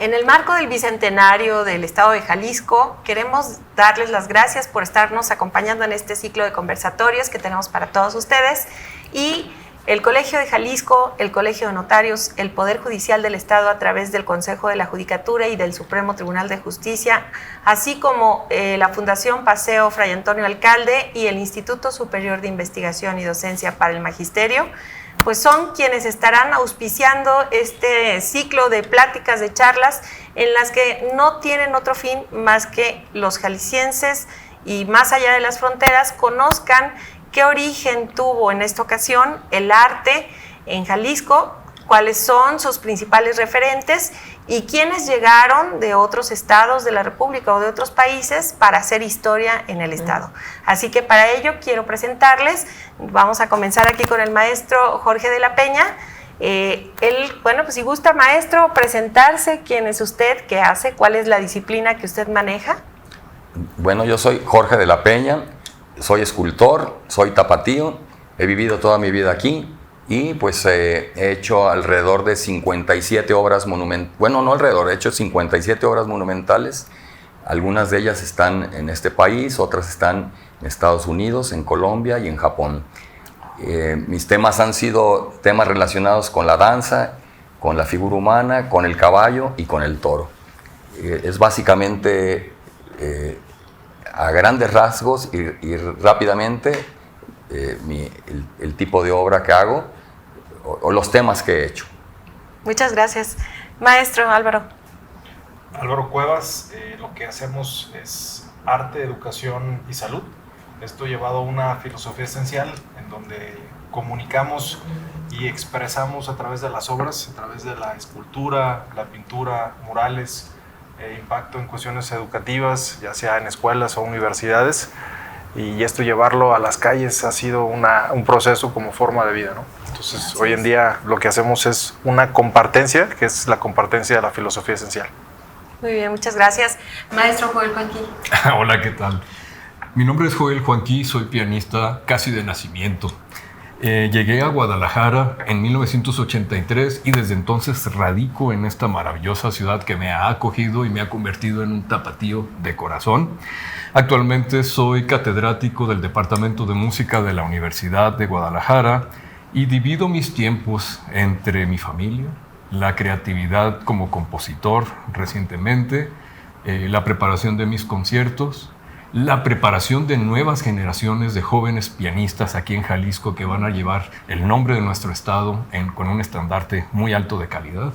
En el marco del Bicentenario del Estado de Jalisco, queremos darles las gracias por estarnos acompañando en este ciclo de conversatorios que tenemos para todos ustedes. Y el Colegio de Jalisco, el Colegio de Notarios, el Poder Judicial del Estado a través del Consejo de la Judicatura y del Supremo Tribunal de Justicia, así como la Fundación Paseo Fray Antonio Alcalde y el Instituto Superior de Investigación y Docencia para el Magisterio, pues son quienes estarán auspiciando este ciclo de pláticas, de charlas, en las que no tienen otro fin más que los jaliscienses y más allá de las fronteras conozcan qué origen tuvo en esta ocasión el arte en Jalisco, cuáles son sus principales referentes y quiénes llegaron de otros estados de la República o de otros países para hacer historia en el estado. Así que para ello quiero presentarles, vamos a comenzar aquí con el maestro Jorge de la Peña. Bueno, pues si gusta, maestro, presentarse, quién es usted, qué hace, cuál es la disciplina que usted maneja. Bueno, yo soy Jorge de la Peña, soy escultor, soy tapatío, he vivido toda mi vida aquí y pues he hecho alrededor de 57 obras monumentales, bueno, no alrededor, he hecho 57 obras monumentales, algunas de ellas están en este país, otras están en Estados Unidos, en Colombia y en Japón. Mis temas han sido temas relacionados con la danza, con la figura humana, con el caballo y con el toro. Es básicamente a grandes rasgos y rápidamente el tipo de obra que hago o los temas que he hecho. Muchas gracias. Maestro Álvaro. Álvaro Cuevas, lo que hacemos es arte, educación y salud. Esto llevado a una filosofía esencial en donde comunicamos y expresamos a través de las obras, a través de la escultura, la pintura, murales, impacto en cuestiones educativas, ya sea en escuelas o universidades, y esto llevarlo a las calles ha sido un proceso como forma de vida, ¿no? Entonces, hoy en día lo que hacemos es una compartencia, que es la compartencia de la filosofía esencial. Muy bien, muchas gracias. Maestro Joel Juanqui. Hola, ¿qué tal? Mi nombre es Joel Juanqui, soy pianista casi de nacimiento. Llegué a Guadalajara en 1983 y desde entonces radico en esta maravillosa ciudad que me ha acogido y me ha convertido en un tapatío de corazón. Actualmente soy catedrático del Departamento de Música de la Universidad de Guadalajara y divido mis tiempos entre mi familia, la creatividad como compositor recientemente, la preparación de mis conciertos, la preparación de nuevas generaciones de jóvenes pianistas aquí en Jalisco que van a llevar el nombre de nuestro estado con un estandarte muy alto de calidad,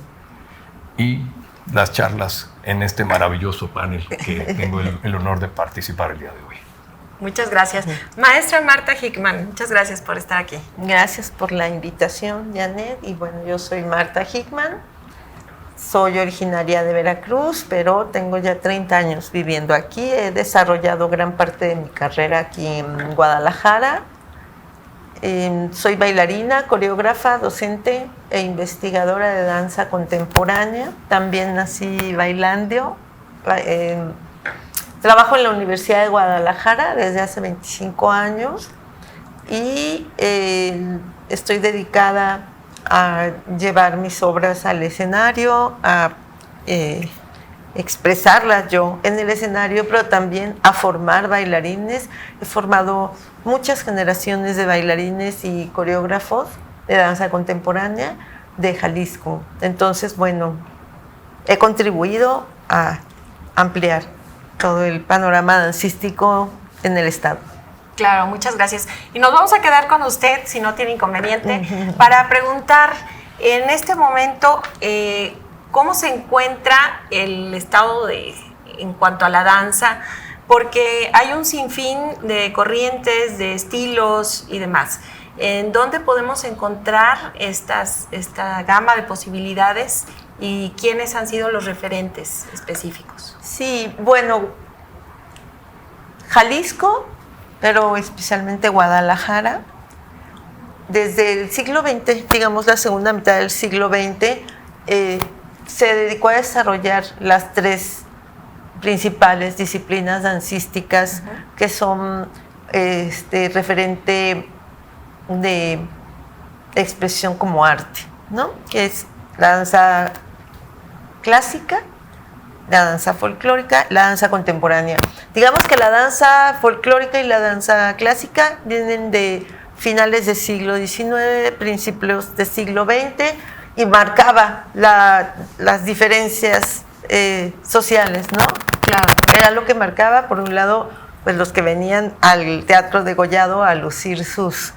y las charlas en este maravilloso panel que tengo el honor de participar el día de hoy. Muchas gracias. Maestra Marta Hickman, muchas gracias por estar aquí. Gracias por la invitación, Janet. Y bueno, yo soy Marta Hickman, soy originaria de Veracruz, pero tengo ya 30 años viviendo aquí. He desarrollado gran parte de mi carrera aquí en Guadalajara. Soy bailarina, coreógrafa, docente e investigadora de danza contemporánea. También nací bailando. Trabajo en la Universidad de Guadalajara desde hace 25 años y estoy dedicada a llevar mis obras al escenario, a expresarlas yo en el escenario, pero también a formar bailarines. He formado muchas generaciones de bailarines y coreógrafos de danza contemporánea de Jalisco. Entonces, bueno, he contribuido a ampliar todo el panorama dancístico en el estado. Claro, muchas gracias. Y nos vamos a quedar con usted, si no tiene inconveniente, para preguntar en este momento cómo se encuentra el estado en cuanto a la danza, porque hay un sinfín de corrientes, de estilos y demás. ¿En dónde podemos encontrar esta gama de posibilidades y quiénes han sido los referentes específicos? Sí, bueno, Jalisco, pero especialmente Guadalajara, desde el siglo XX, digamos la segunda mitad del siglo XX, se dedicó a desarrollar las tres principales disciplinas dancísticas que son referente de expresión como arte, ¿no? Que es la danza clásica, la danza folclórica, la danza contemporánea. Digamos que la danza folclórica y la danza clásica vienen de finales del siglo XIX, principios del siglo XX, y marcaba las diferencias sociales, ¿no? Claro. Era lo que marcaba, por un lado, pues los que venían al Teatro Degollado a lucir sus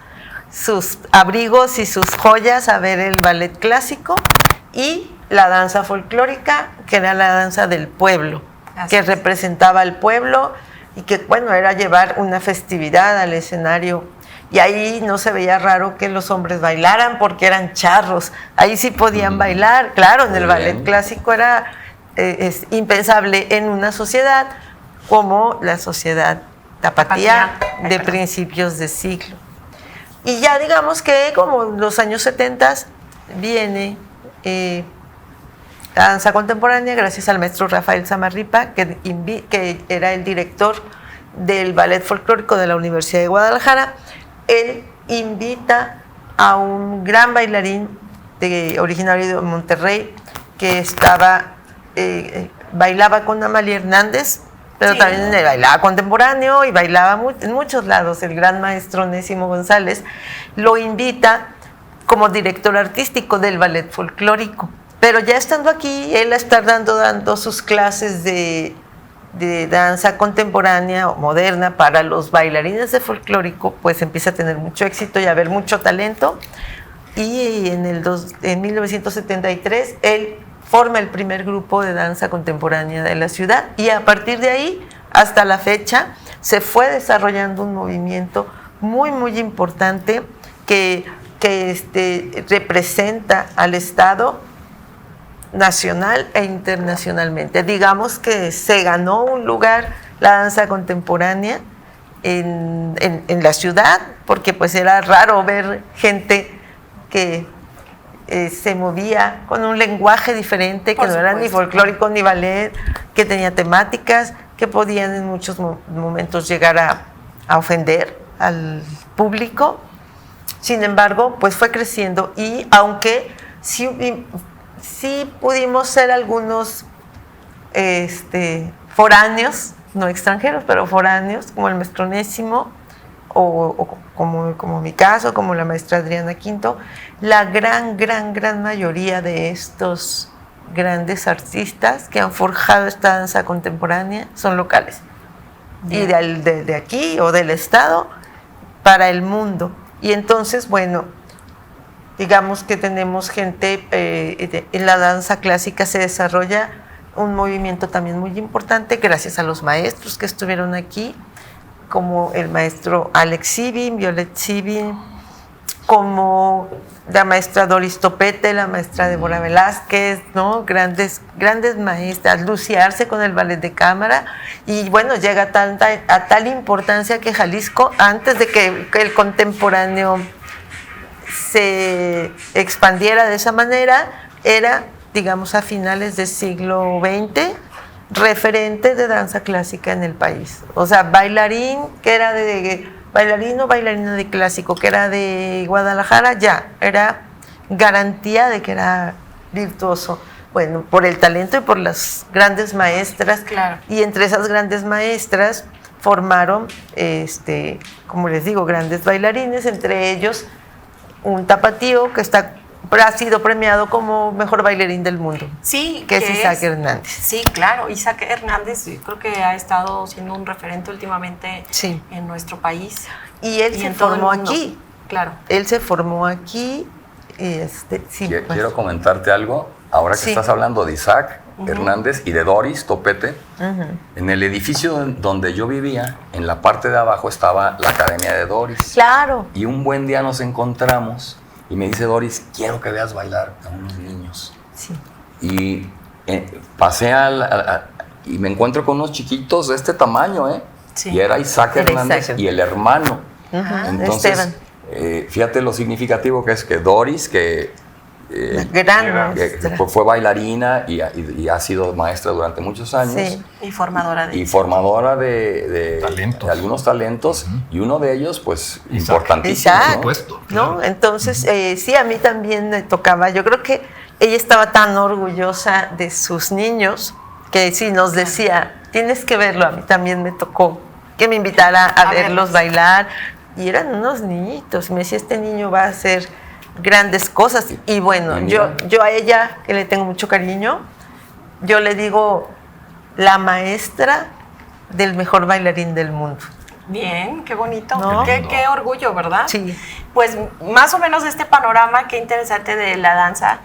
abrigos y sus joyas, a ver el ballet clásico, y la danza folclórica, que era la danza del pueblo, que representaba al pueblo y que, bueno, era llevar una festividad al escenario. Y ahí no se veía raro que los hombres bailaran porque eran charros. Ahí sí podían bailar. Claro, en el ballet clásico era es impensable en una sociedad como la sociedad tapatía de principios de siglo. Y ya digamos que como en los años 70 viene la danza contemporánea gracias al maestro Rafael Samarripa, que era el director del Ballet Folclórico de la Universidad de Guadalajara. Él invita a un gran bailarín originario de Monterrey que bailaba con Amalia Hernández, pero también bailaba contemporáneo y bailaba en muchos lados. El gran maestro Onésimo González lo invita como director artístico del ballet folclórico. Pero ya estando aquí, él está dando sus clases de danza contemporánea o moderna para los bailarines de folclórico, pues empieza a tener mucho éxito y a haber mucho talento. Y en 1973 él forma el primer grupo de danza contemporánea de la ciudad, y a partir de ahí hasta la fecha se fue desarrollando un movimiento muy muy importante que representa al Estado nacional e internacionalmente. Digamos que se ganó un lugar la danza contemporánea en la ciudad, porque pues era raro ver gente que se movía con un lenguaje diferente, que no era ni folclórico ni ballet, que tenía temáticas que podían en muchos momentos llegar a ofender al público. Sin embargo, pues fue creciendo, y aunque sí pudimos ser algunos foráneos, no extranjeros, pero foráneos, como el maestro Onésimo, o como mi caso, como la maestra Adriana Quinto, la gran mayoría de estos grandes artistas que han forjado esta danza contemporánea son locales. Bien. Y de aquí o del Estado para el mundo. Y entonces, bueno, digamos que tenemos gente, en la danza clásica se desarrolla un movimiento también muy importante gracias a los maestros que estuvieron aquí, como el maestro Alex Sibin, Violet Sibin, como la maestra Doris Topete, la maestra Débora Velázquez, ¿no? Grandes maestras, Lucy Arce con el ballet de cámara, y bueno, llega a tal importancia que Jalisco, antes de que el contemporáneo se expandiera de esa manera, era, digamos, a finales del siglo XX, referente de danza clásica en el país. O sea, bailarín o bailarina de clásico que era de Guadalajara, ya era garantía de que era virtuoso. Bueno, por el talento y por las grandes maestras. Claro. Y entre esas grandes maestras formaron, como les digo, grandes bailarines, entre ellos un tapatío que ha sido premiado como mejor bailarín del mundo. Sí, que es Isaac Hernández. Sí, claro, Isaac Hernández creo que ha estado siendo un referente últimamente en nuestro país. Y él se formó aquí. Claro. Él se formó aquí. Quiero comentarte algo. Ahora que estás hablando de Isaac Hernández y de Doris Topete, en el edificio donde yo vivía, en la parte de abajo estaba la Academia de Doris. Claro. Y un buen día nos encontramos y me dice Doris, quiero que veas bailar a unos niños. Sí. Y pasé y me encuentro con unos chiquitos de este tamaño, Sí. Y era Isaac Hernández y el hermano. Entonces, fíjate lo significativo que es que Doris, que fue bailarina y ha sido maestra durante muchos años. Sí. Y formadora de algunos talentos, y uno de ellos, pues, importantísimo. Isaac, ¿no? ¿no? Entonces, sí, a mí también me tocaba. Yo creo que ella estaba tan orgullosa de sus niños que sí nos decía, tienes que verlo. A mí también me tocó que me invitara a verlos bailar, y eran unos niñitos. Me decía, este niño va a hacer grandes cosas. Y bueno, yo a ella, que le tengo mucho cariño, yo le digo la maestra del mejor bailarín del mundo. Bien, qué bonito, ¿No? qué orgullo, ¿verdad? Sí. Pues más o menos este panorama, qué interesante de la danza.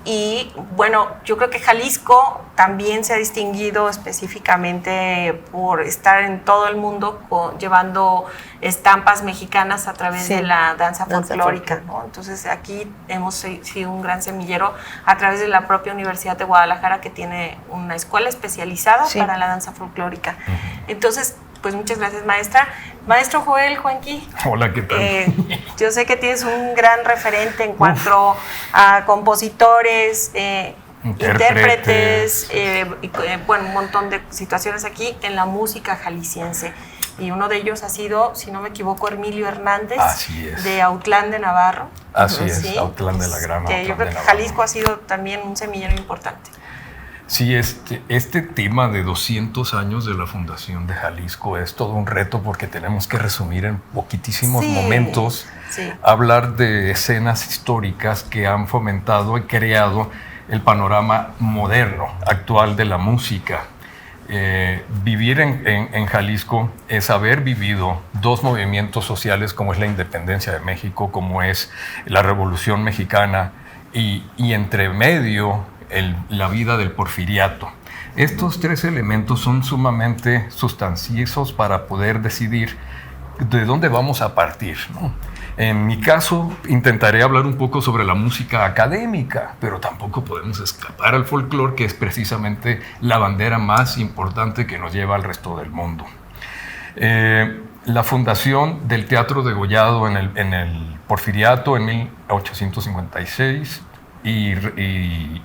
Y bueno, yo creo que Jalisco también se ha distinguido específicamente por estar en todo el mundo llevando estampas mexicanas a través de la danza folclórica, ¿no? Entonces aquí hemos sido un gran semillero a través de la propia Universidad de Guadalajara, que tiene una escuela especializada para la danza folclórica. Entonces, pues muchas gracias, maestra. Maestro Joel, Juanqui. Hola, ¿qué tal? Yo sé que tienes un gran referente en cuanto a compositores, intérpretes, bueno, un montón de situaciones aquí en la música jalisciense. Y uno de ellos ha sido, si no me equivoco, Hermilio Hernández, de Autlán de Navarro. Así es, Autlán de la Gran. Yo creo que Jalisco ha sido también un semillero importante. Sí, este tema de 200 años de la fundación de Jalisco es todo un reto, porque tenemos que resumir en poquitísimos momentos, hablar de escenas históricas que han fomentado y creado el panorama moderno, actual de la música. Vivir en Jalisco es haber vivido dos movimientos sociales, como es la independencia de México, como es la Revolución Mexicana, y entre medio la vida del porfiriato. Estos tres elementos son sumamente sustanciosos para poder decidir de dónde vamos a partir, ¿no? En mi caso, intentaré hablar un poco sobre la música académica, pero tampoco podemos escapar al folclore, que es precisamente la bandera más importante que nos lleva al resto del mundo. La fundación del Teatro Degollado en el Porfiriato en 1856 y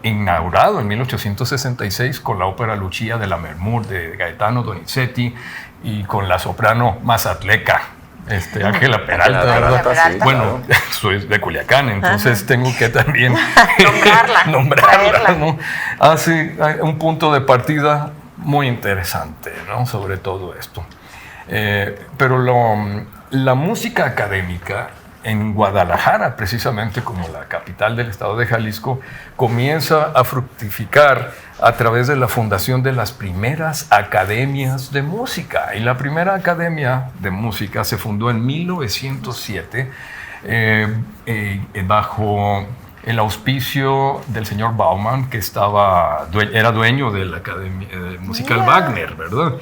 inaugurado en 1866 con la ópera Lucia de la Mermur de Gaetano Donizetti y con la soprano mazatleca Ángela Peralta, ¿verdad? Bueno, soy de Culiacán, entonces tengo que también nombrarla, ¿no? Hace un punto de partida muy interesante, ¿no? Sobre todo esto. Pero la música académica en Guadalajara, precisamente como la capital del estado de Jalisco, comienza a fructificar a través de la fundación de las primeras academias de música. Y la primera academia de música se fundó en 1907 bajo el auspicio del señor Baumann, que era dueño de la Academia Musical Wagner, ¿verdad?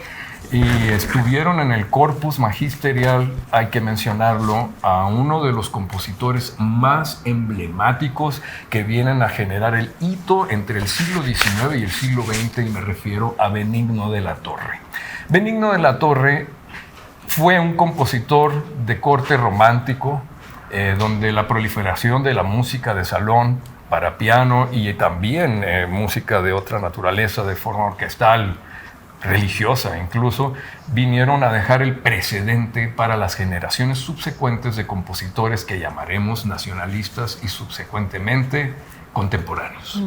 Y estuvieron en el corpus magisterial, hay que mencionarlo, a uno de los compositores más emblemáticos que vienen a generar el hito entre el siglo XIX y el siglo XX, y me refiero a Benigno de la Torre. Benigno de la Torre fue un compositor de corte romántico, donde la proliferación de la música de salón para piano y también música de otra naturaleza, de forma orquestal, religiosa incluso, vinieron a dejar el precedente para las generaciones subsecuentes de compositores que llamaremos nacionalistas y subsecuentemente contemporáneos.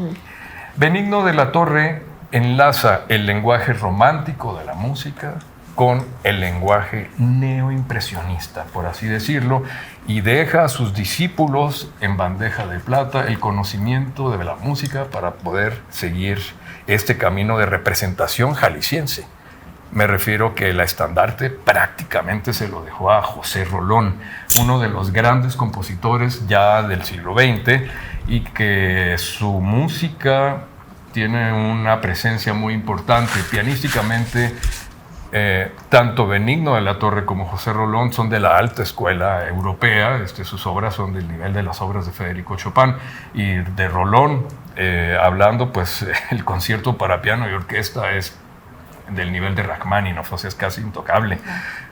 Benigno de la Torre enlaza el lenguaje romántico de la música con el lenguaje neoimpresionista, por así decirlo, y deja a sus discípulos en bandeja de plata el conocimiento de la música para poder seguir este camino de representación jalisciense. Me refiero que el estandarte prácticamente se lo dejó a José Rolón, uno de los grandes compositores ya del siglo XX, y que su música tiene una presencia muy importante. Pianísticamente, tanto Benigno de la Torre como José Rolón son de la alta escuela europea. Sus obras son del nivel de las obras de Federico Chopin, y de Rolón, hablando, pues el concierto para piano y orquesta es del nivel de Rachmaninoff, o sea, es casi intocable.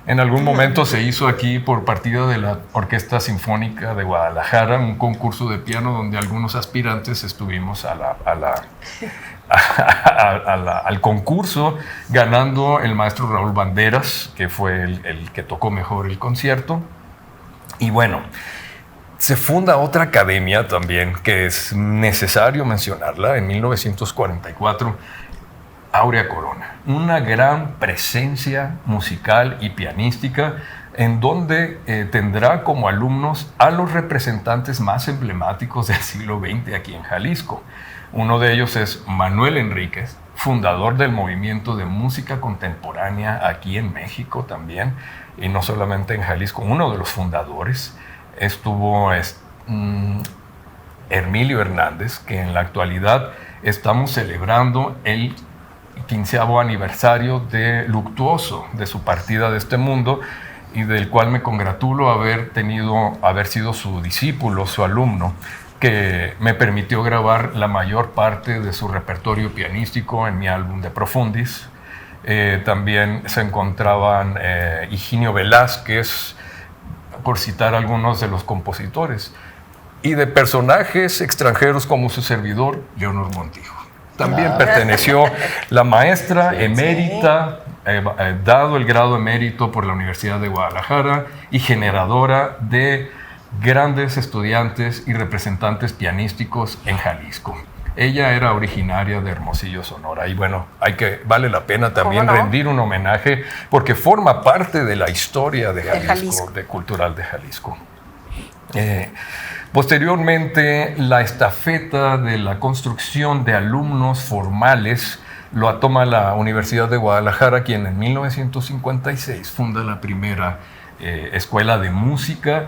En algún momento se hizo aquí, por partida de la Orquesta Sinfónica de Guadalajara, un concurso de piano donde algunos aspirantes estuvimos al concurso, ganando el maestro Raúl Banderas, que fue el que tocó mejor el concierto. Y bueno, se funda otra academia también, que es necesario mencionarla, en 1944, Áurea Corona, una gran presencia musical y pianística en donde tendrá como alumnos a los representantes más emblemáticos del siglo XX aquí en Jalisco. Uno de ellos es Manuel Enríquez, fundador del movimiento de música contemporánea aquí en México también, y no solamente en Jalisco, uno de los fundadores. Estuvo Hermilio Hernández, que en la actualidad estamos celebrando el 15º aniversario luctuoso de su partida de este mundo, y del cual me congratulo haber sido su discípulo, su alumno, que me permitió grabar la mayor parte de su repertorio pianístico en mi álbum De Profundis. También se encontraban Higinio Velázquez, por citar algunos de los compositores, y de personajes extranjeros como su servidor, Leonor Montijo. También perteneció la maestra emérita, dado el grado emérito por la Universidad de Guadalajara y generadora de grandes estudiantes y representantes pianísticos en Jalisco. Ella era originaria de Hermosillo, Sonora, y bueno, vale la pena también rendir un homenaje porque forma parte de la historia de Jalisco, cultural de Jalisco. Posteriormente, la estafeta de la construcción de alumnos formales lo toma la Universidad de Guadalajara, quien en 1956 funda la primera escuela de música,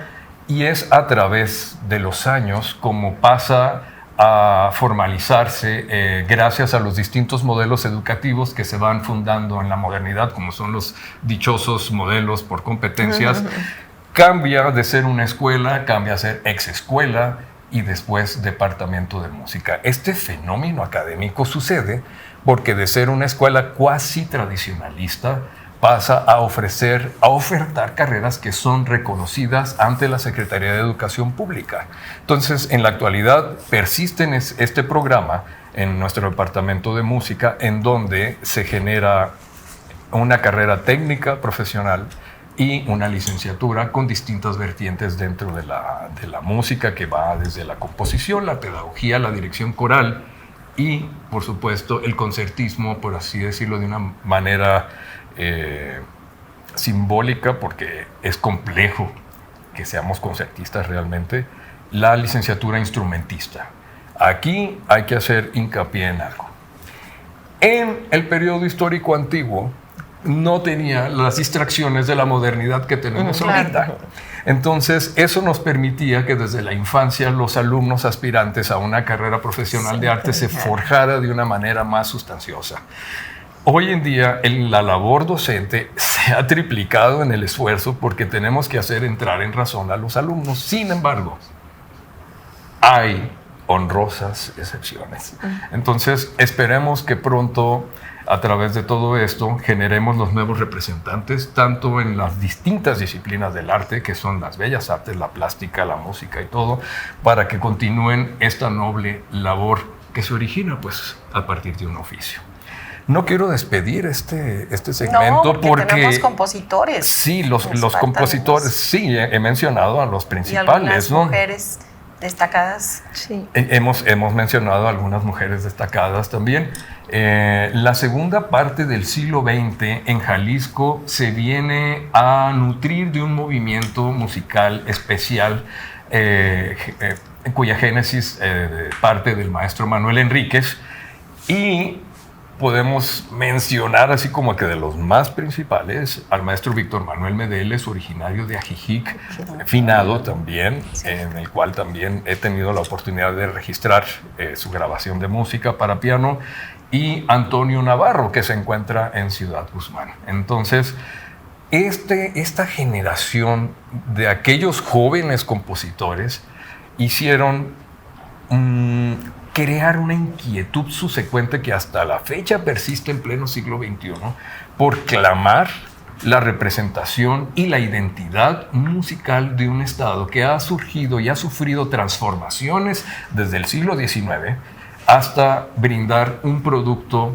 y es a través de los años como pasa a formalizarse gracias a los distintos modelos educativos que se van fundando en la modernidad, como son los dichosos modelos por competencias. Cambia de ser una escuela, cambia a ser exescuela y después departamento de música. Este fenómeno académico sucede porque de ser una escuela cuasi tradicionalista pasa a ofertar carreras que son reconocidas ante la Secretaría de Educación Pública. Entonces, en la actualidad persiste este programa en nuestro departamento de música, en donde se genera una carrera técnica profesional y una licenciatura con distintas vertientes dentro de la música, que va desde la composición, la pedagogía, la dirección coral y, por supuesto, el concertismo, por así decirlo de una manera simbólica, porque es complejo que seamos concertistas realmente, la licenciatura instrumentista. Aquí hay que hacer hincapié en algo. En el periodo histórico antiguo no tenía las distracciones de la modernidad que tenemos ahorita. Entonces, eso nos permitía que desde la infancia los alumnos aspirantes a una carrera profesional de arte se forjara de una manera más sustanciosa. Hoy en día la labor docente se ha triplicado en el esfuerzo porque tenemos que hacer entrar en razón a los alumnos. Sin embargo, hay honrosas excepciones. Entonces, esperemos que pronto, a través de todo esto, generemos los nuevos representantes, tanto en las distintas disciplinas del arte, que son las bellas artes, la plástica, la música y todo, para que continúen esta noble labor que se origina pues a partir de un oficio. No quiero despedir este segmento porque tenemos compositores. Sí, los compositores, sí, he mencionado a los principales, y algunas mujeres destacadas. Sí. Hemos mencionado a algunas mujeres destacadas también. La segunda parte del siglo XX en Jalisco se viene a nutrir de un movimiento musical especial en cuya génesis parte del maestro Manuel Enríquez, y podemos mencionar así como que de los más principales al maestro Víctor Manuel Medeles, originario de Ajijic, finado también, en el cual también he tenido la oportunidad de registrar su grabación de música para piano, y Antonio Navarro, que se encuentra en Ciudad Guzmán. Entonces, esta generación de aquellos jóvenes compositores hicieron crear una inquietud subsecuente que hasta la fecha persiste en pleno siglo XXI por clamar la representación y la identidad musical de un Estado que ha surgido y ha sufrido transformaciones desde el siglo XIX hasta brindar un producto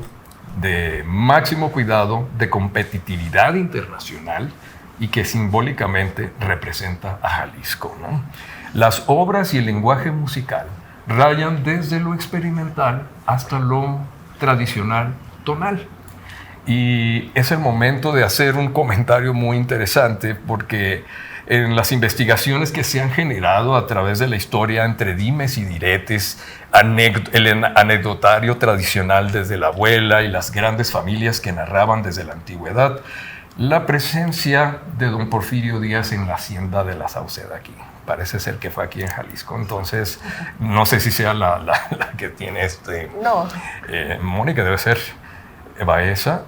de máximo cuidado, de competitividad internacional y que simbólicamente representa a Jalisco, ¿no? Las obras y el lenguaje musical rayan desde lo experimental hasta lo tradicional tonal. Y es el momento de hacer un comentario muy interesante porque en las investigaciones que se han generado a través de la historia entre dimes y diretes, el anecdotario tradicional desde la abuela y las grandes familias que narraban desde la antigüedad, la presencia de don Porfirio Díaz en la hacienda de la Sauceda aquí. Parece ser que fue aquí en Jalisco, entonces no sé si sea la que tiene No. Mónica, debe ser Baeza.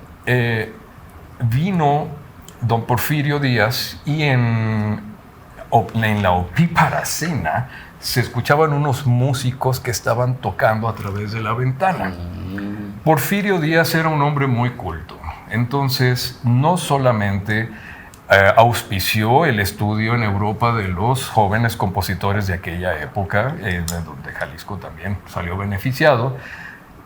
Vino don Porfirio Díaz y en la opípara cena se escuchaban unos músicos que estaban tocando a través de la ventana. Porfirio Díaz era un hombre muy culto, entonces no solamente auspició el estudio en Europa de los jóvenes compositores de aquella época, donde Jalisco también salió beneficiado,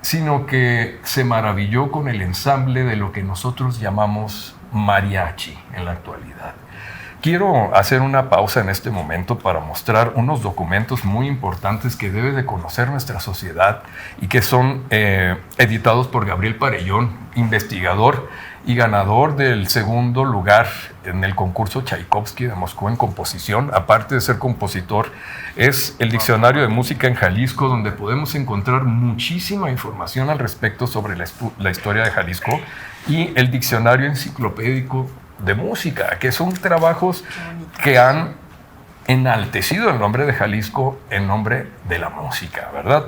sino que se maravilló con el ensamble de lo que nosotros llamamos mariachi en la actualidad. Quiero hacer una pausa en este momento para mostrar unos documentos muy importantes que debe de conocer nuestra sociedad y que son editados por Gabriel Parellón, investigador y ganador del segundo lugar en el concurso Tchaikovsky de Moscú en composición. Aparte de ser compositor, es el Diccionario de Música en Jalisco, donde podemos encontrar muchísima información al respecto sobre la historia de Jalisco, y el Diccionario Enciclopédico de Música, que son trabajos que han enaltecido el nombre de Jalisco en nombre de la música, ¿verdad?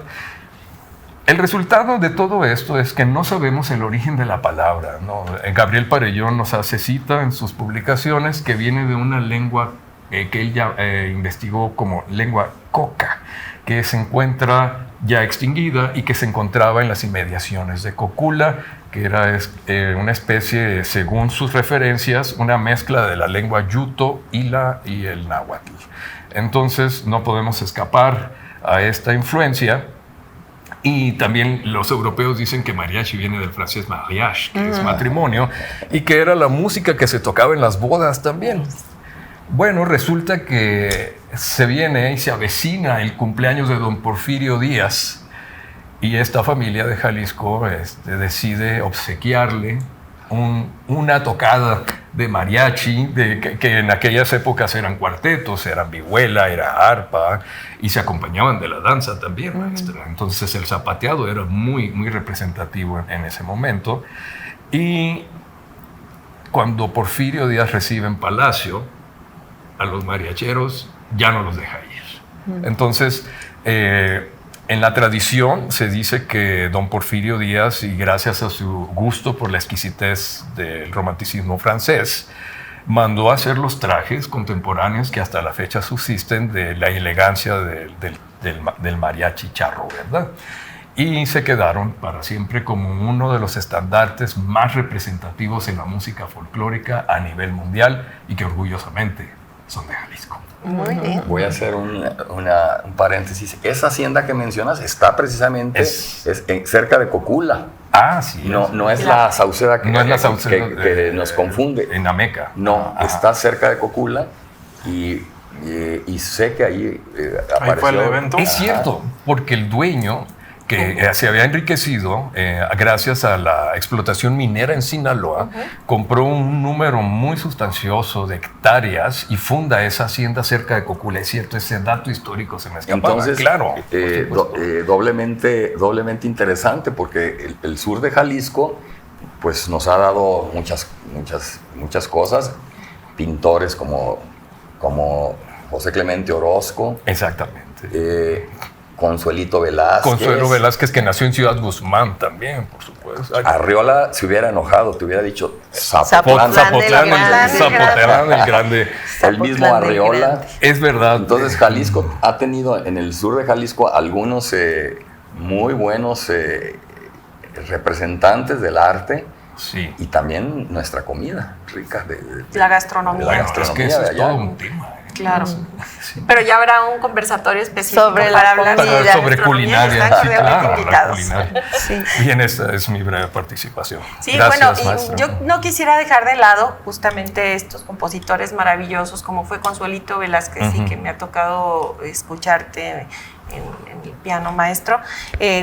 El resultado de todo esto es que no sabemos el origen de la palabra, ¿no? Gabriel Parellón nos hace cita en sus publicaciones que viene de una lengua que él ya investigó como lengua coca, que se encuentra ya extinguida y que se encontraba en las inmediaciones de Cocula, que era una especie, según sus referencias, una mezcla de la lengua yuto y el náhuatl. Entonces no podemos escapar a esta influencia. Y también los europeos dicen que mariachi viene del francés mariage, que es matrimonio, y que era la música que se tocaba en las bodas también. Bueno, resulta que se viene y se avecina el cumpleaños de don Porfirio Díaz, y esta familia de Jalisco decide obsequiarle una tocada de mariachi, que en aquellas épocas eran cuartetos, eran vihuela, era arpa, y se acompañaban de la danza también, maestra. Entonces el zapateado era muy, muy representativo en ese momento. Y cuando Porfirio Díaz recibe en Palacio, a los mariacheros ya no los deja ir. Entonces, en la tradición se dice que don Porfirio Díaz, y gracias a su gusto por la exquisitez del romanticismo francés, mandó a hacer los trajes contemporáneos que hasta la fecha subsisten de la elegancia del mariachi charro, ¿verdad? Y se quedaron para siempre como uno de los estandartes más representativos en la música folclórica a nivel mundial, y que orgullosamente son de Jalisco. Muy bien. Voy a hacer un paréntesis. Esa hacienda que mencionas está precisamente cerca de Cocula. Ah, sí. No es la Sauceda no es la Sauceda que nos confunde. En Ameca. No, está cerca de Cocula, y sé que ahí apareció. Ahí fue el evento. Es cierto, porque el dueño, que se había enriquecido gracias a la explotación minera en Sinaloa, compró un número muy sustancioso de hectáreas y funda esa hacienda cerca de Cocula. Es cierto, ese dato histórico se me escapaba. Entonces, claro, doblemente interesante, porque el sur de Jalisco pues nos ha dado muchas cosas. Pintores como José Clemente Orozco. Exactamente. Consuelito Velázquez. Consuelo Velázquez, que nació en Ciudad Guzmán también, por supuesto. Arriola se hubiera enojado, te hubiera dicho Zapotlán el grande. El mismo Arriola. Es verdad. Entonces Jalisco ha tenido, en el sur de Jalisco, algunos muy buenos representantes del arte. Sí. Y también nuestra comida rica. La gastronomía. La gastronomía es que eso de es allá. todo un tema. Claro. Sí. Pero ya habrá un conversatorio específico Sobre para la hablar comida. Sobre culinaria. Están Sí, cordialmente claro, la invitados. culinaria. Sí. Bien, esta es mi breve participación. Sí, Gracias, bueno, maestra. y yo no quisiera dejar de lado justamente estos compositores maravillosos como fue Consuelito Velázquez, y que me ha tocado escucharte en el piano, maestro.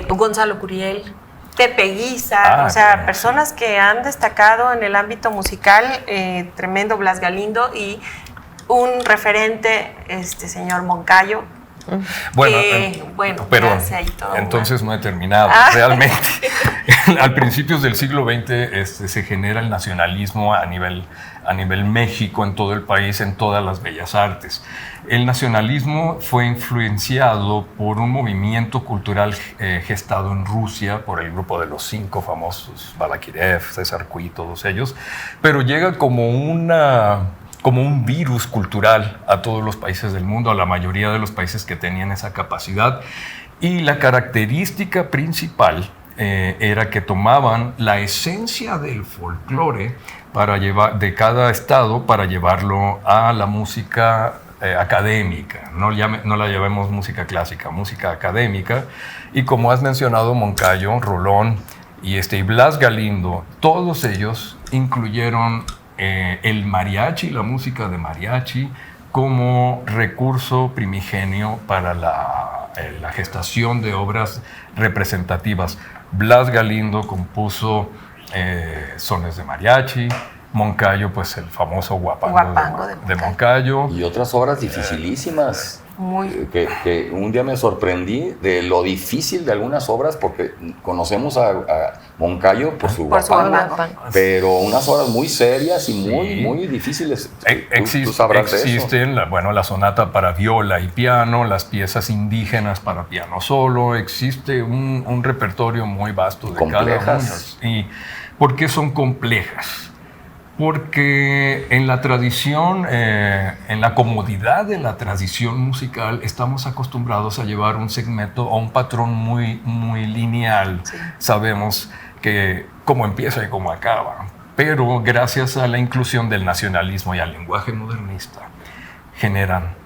Gonzalo Curiel, Pepe Guisa, o sea, claro. personas que han destacado en el ámbito musical, tremendo Blas Galindo y un referente, señor Moncayo. Bueno, pero entonces no he terminado. Realmente, al principios del siglo XX se genera el nacionalismo a nivel México, en todo el país, en todas las bellas artes. El nacionalismo fue influenciado por un movimiento cultural gestado en Rusia por el grupo de los 5 famosos, Balakirev, César Cui, todos ellos, pero llega como un virus cultural a todos los países del mundo, a la mayoría de los países que tenían esa capacidad. Y la característica principal era que tomaban la esencia del folclore de cada estado para llevarlo a la música académica. No la llamemos música clásica, música académica. Y como has mencionado, Moncayo, Rolón y Blas Galindo, todos ellos incluyeron el mariachi, la música de mariachi, como recurso primigenio para la gestación de obras representativas. Blas Galindo compuso sones de mariachi, Moncayo, pues el famoso Guapango de Moncayo. Y otras obras dificilísimas. Que un día me sorprendí de lo difícil de algunas obras, porque conocemos a Moncayo por su Guapango, pero unas obras muy serias y muy difíciles. Tú sabrás de eso. Existen la sonata para viola y piano, las piezas indígenas para piano solo, existe un repertorio muy vasto de complejas. Cada una. ¿Y por qué son complejas? Porque en la tradición, en la comodidad de la tradición musical, estamos acostumbrados a llevar un segmento o un patrón muy lineal. Sí. Sabemos cómo empieza y cómo acaba. Pero gracias a la inclusión del nacionalismo y al lenguaje modernista, generan,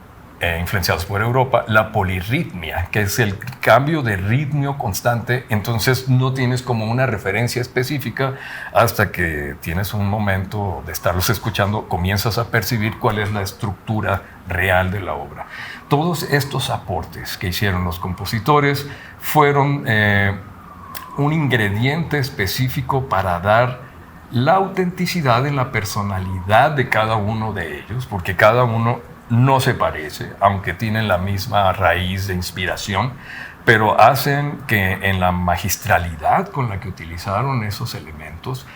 influenciados por Europa, la polirritmia, que es el cambio de ritmo constante. Entonces no tienes como una referencia específica hasta que tienes un momento de estarlos escuchando, comienzas a percibir cuál es la estructura real de la obra. Todos estos aportes que hicieron los compositores fueron un ingrediente específico para dar la autenticidad en la personalidad de cada uno de ellos, porque cada uno no se parece, aunque tienen la misma raíz de inspiración, pero hacen que en la magistralidad con la que utilizaron esos elementos,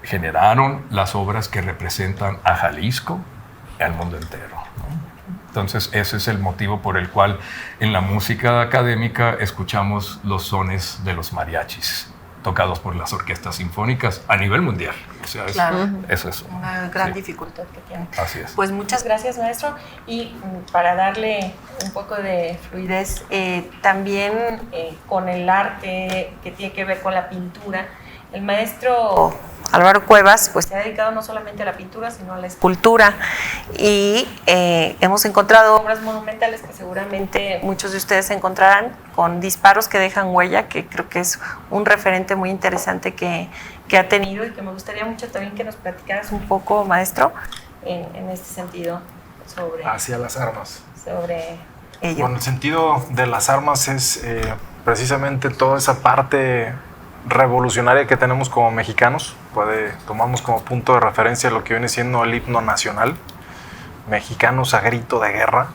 generaron las obras que representan a Jalisco y al mundo entero, ¿no? Entonces, ese es el motivo por el cual en la música académica escuchamos los sones de los mariachis, tocados por las orquestas sinfónicas a nivel mundial. O sea, eso es una gran dificultad que tiene. Así es. Pues muchas gracias, maestro. Y para darle un poco de fluidez, también con el arte que tiene que ver con la pintura, el maestro Álvaro Cuevas pues se ha dedicado no solamente a la pintura, sino a la escultura, y hemos encontrado obras monumentales que seguramente muchos de ustedes encontrarán, con disparos que dejan huella, que creo que es un referente muy interesante que ha tenido, y que me gustaría mucho también que nos platicaras un poco, maestro, en este sentido, sobre... Hacia las armas. Sobre ello. Bueno, el sentido de las armas es precisamente toda esa parte revolucionaria que tenemos como mexicanos. Tomamos como punto de referencia lo que viene siendo el himno nacional, mexicanos a grito de guerra.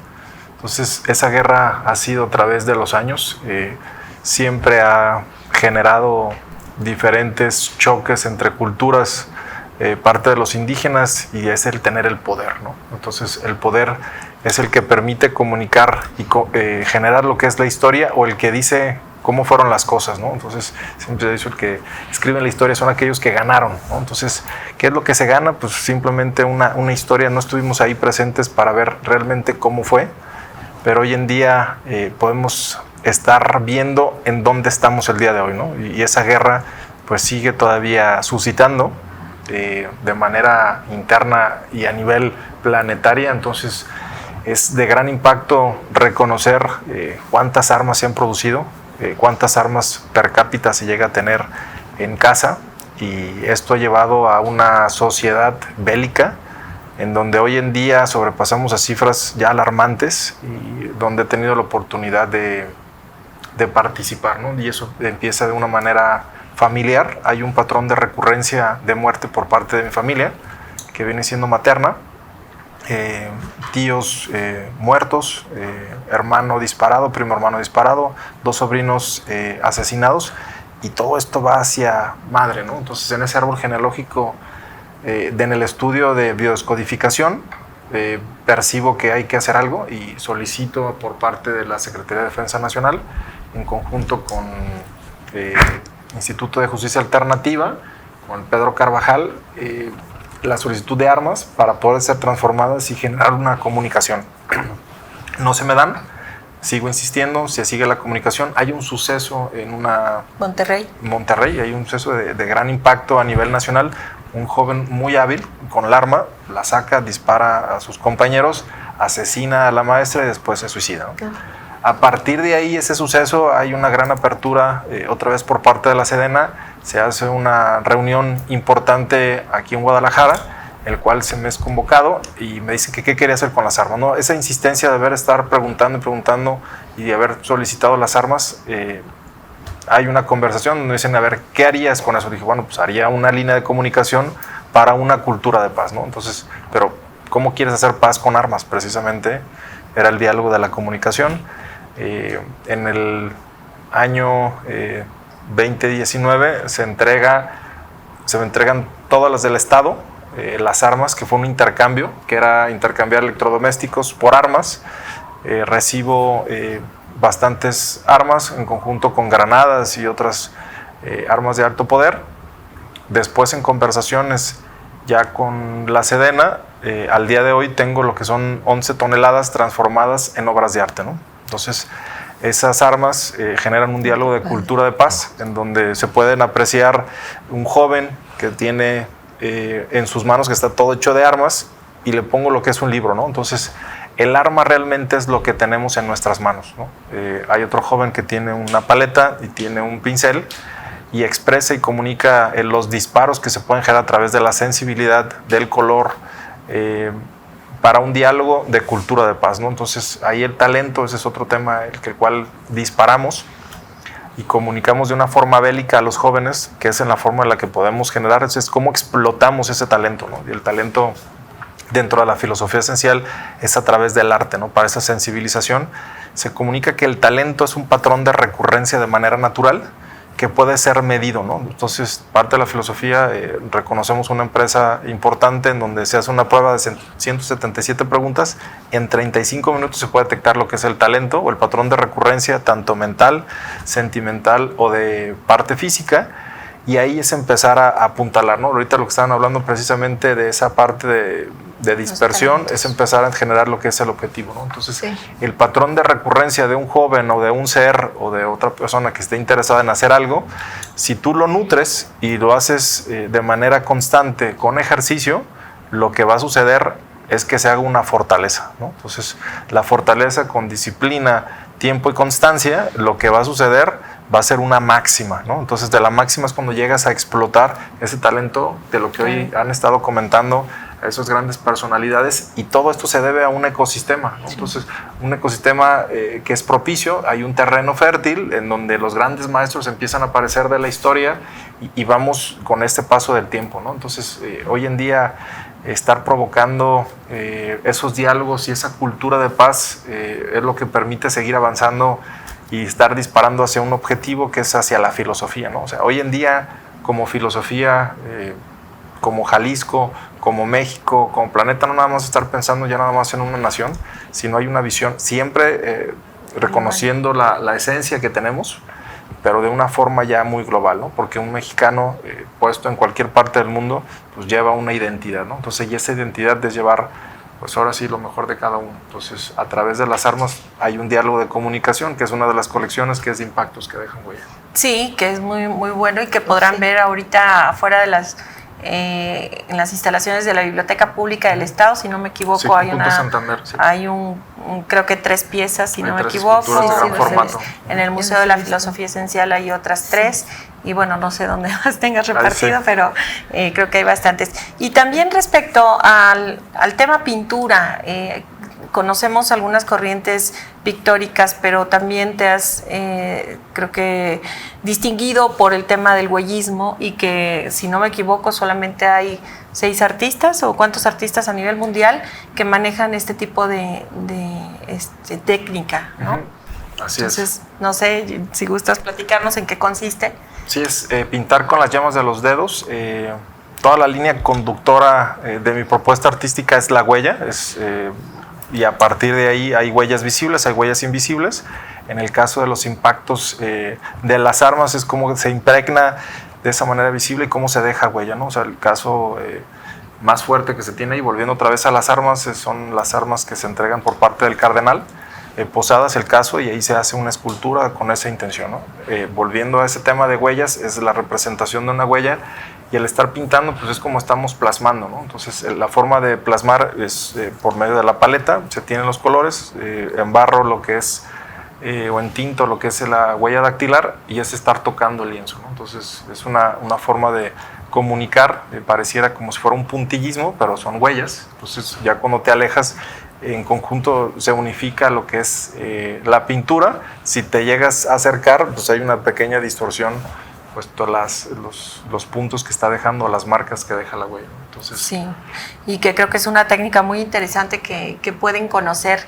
Entonces, esa guerra ha sido a través de los años, siempre ha generado diferentes choques entre culturas, parte de los indígenas, y es el tener el poder, ¿no? Entonces, el poder es el que permite comunicar y generar lo que es la historia, o el que dice cómo fueron las cosas, ¿no? Entonces, siempre he dicho, el que escribe la historia son aquellos que ganaron, ¿no? Entonces, ¿qué es lo que se gana? Pues simplemente una historia. No estuvimos ahí presentes para ver realmente cómo fue, pero hoy en día podemos estar viendo en dónde estamos el día de hoy, ¿no? Y esa guerra pues sigue todavía suscitando de manera interna y a nivel planetaria. Entonces, es de gran impacto reconocer cuántas armas se han producido, cuántas armas per cápita se llega a tener en casa, y esto ha llevado a una sociedad bélica en donde hoy en día sobrepasamos a cifras ya alarmantes, y donde he tenido la oportunidad de de participar, ¿no? Y eso empieza de una manera familiar. Hay un patrón de recurrencia de muerte por parte de mi familia, que viene siendo materna. Tíos muertos, hermano disparado, primo hermano disparado, 2 sobrinos asesinados, y todo esto va hacia madre, ¿no? Entonces, en ese árbol genealógico, en el estudio de biodescodificación, percibo que hay que hacer algo y solicito por parte de la Secretaría de Defensa Nacional, en conjunto con Instituto de Justicia Alternativa, con Pedro Carvajal, la solicitud de armas para poder ser transformadas y generar una comunicación. No se me dan, sigo insistiendo, se sigue la comunicación. Hay un suceso en Monterrey, hay un suceso de gran impacto a nivel nacional. Un joven muy hábil con el arma, la saca, dispara a sus compañeros, asesina a la maestra y después se suicida, ¿no? A partir de ahí, ese suceso, hay una gran apertura otra vez por parte de la Sedena. Se hace una reunión importante aquí en Guadalajara, el cual se me es convocado y me dicen que qué quería hacer con las armas, ¿no? Esa insistencia de estar preguntando y de haber solicitado las armas, hay una conversación donde dicen, a ver, ¿qué harías con eso? Dije, bueno, pues haría una línea de comunicación para una cultura de paz, ¿no? Entonces, pero ¿cómo quieres hacer paz con armas? Precisamente era el diálogo de la comunicación. En el año 2019 se me entregan todas las del Estado, las armas, que fue un intercambio, que era intercambiar electrodomésticos por armas. Recibo bastantes armas en conjunto con granadas y otras armas de alto poder. Después, en conversaciones ya con la Sedena, al día de hoy tengo lo que son 11 toneladas transformadas en obras de arte, ¿no? Entonces, esas armas generan un diálogo de cultura de paz, en donde se pueden apreciar un joven que tiene en sus manos, que está todo hecho de armas, y le pongo lo que es un libro, ¿no? Entonces, el arma realmente es lo que tenemos en nuestras manos, ¿no? Hay otro joven que tiene una paleta y tiene un pincel, y expresa y comunica los disparos que se pueden generar a través de la sensibilidad, del color, para un diálogo de cultura de paz, ¿no? Entonces, ahí el talento, ese es otro tema, el cual disparamos y comunicamos de una forma bélica a los jóvenes, que es en la forma en la que podemos generar, es cómo explotamos ese talento, ¿no? Y el talento, dentro de la filosofía esencial, es a través del arte, ¿no? Para esa sensibilización se comunica que el talento es un patrón de recurrencia de manera natural, que puede ser medido, ¿no? Entonces, parte de la filosofía, reconocemos una empresa importante en donde se hace una prueba de 177 preguntas. En 35 minutos se puede detectar lo que es el talento o el patrón de recurrencia, tanto mental, sentimental o de parte física, y ahí es empezar a apuntalar, ¿no? Ahorita lo que estaban hablando precisamente de esa parte de dispersión, es empezar a generar lo que es el objetivo, ¿no? Entonces, sí, el patrón de recurrencia de un joven o de un ser o de otra persona que esté interesada en hacer algo, si tú lo nutres y lo haces de manera constante con ejercicio, lo que va a suceder es que se haga una fortaleza, ¿no? Entonces, la fortaleza con disciplina, tiempo y constancia, lo que va a suceder va a ser una máxima, ¿no? Entonces, de la máxima es cuando llegas a explotar ese talento de lo que hoy han estado comentando esas grandes personalidades, y todo esto se debe a un ecosistema, ¿no? Sí. Entonces, un ecosistema que es propicio, hay un terreno fértil en donde los grandes maestros empiezan a aparecer de la historia y vamos con este paso del tiempo, ¿no? Entonces, hoy en día, estar provocando esos diálogos y esa cultura de paz es lo que permite seguir avanzando y estar disparando hacia un objetivo que es hacia la filosofía, ¿no? O sea, hoy en día, como filosofía, como Jalisco, como México, como planeta, no nada más estar pensando ya nada más en una nación, sino hay una visión, siempre reconociendo la esencia que tenemos, pero de una forma ya muy global, ¿no? Porque un mexicano puesto en cualquier parte del mundo, pues lleva una identidad, ¿no? Entonces, y esa identidad es llevar, pues ahora sí, lo mejor de cada uno. Entonces, a través de las armas hay un diálogo de comunicación, que es una de las colecciones que es de impactos que dejan huella. Sí, que es muy, muy bueno y que podrán ver ahorita afuera de las en las instalaciones de la Biblioteca Pública del Estado, si no me equivoco, sí, hay una Santander, sí. Hay creo que 3 piezas, si hay no me equivoco, en el Museo de la Filosofía Esencial hay otras 3, y bueno, no sé dónde más tengas repartido, sí, pero creo que hay bastantes. Y también respecto al tema pintura, conocemos algunas corrientes pictóricas, pero también te has, creo que, distinguido por el tema del huellismo y que, si no me equivoco, solamente hay 6 artistas o cuántos artistas a nivel mundial que manejan este tipo de técnica, ¿no? Así Entonces, no sé si gustas platicarnos en qué consiste. Sí, es pintar con las llamas de los dedos. Toda la línea conductora de mi propuesta artística es la huella, y a partir de ahí hay huellas visibles, hay huellas invisibles. En el caso de los impactos de las armas es cómo se impregna de esa manera visible y cómo se deja huella, ¿no? O sea, el caso más fuerte que se tiene, y volviendo otra vez a las armas, son las armas que se entregan por parte del cardenal. Posada es el caso, y ahí se hace una escultura con esa intención, ¿no? Volviendo a ese tema de huellas, es la representación de una huella, y el estar pintando pues es como estamos plasmando, ¿no? Entonces la forma de plasmar es por medio de la paleta, se tienen los colores, en barro lo que es, o en tinto lo que es la huella dactilar, y es estar tocando el lienzo, ¿no? Entonces es una forma de comunicar, pareciera como si fuera un puntillismo, pero son huellas. Entonces ya cuando te alejas, en conjunto se unifica lo que es la pintura. Si te llegas a acercar, pues hay una pequeña distorsión, pues todos los puntos que está dejando, las marcas que deja la huella. Entonces, sí, y que creo que es una técnica muy interesante que pueden conocer.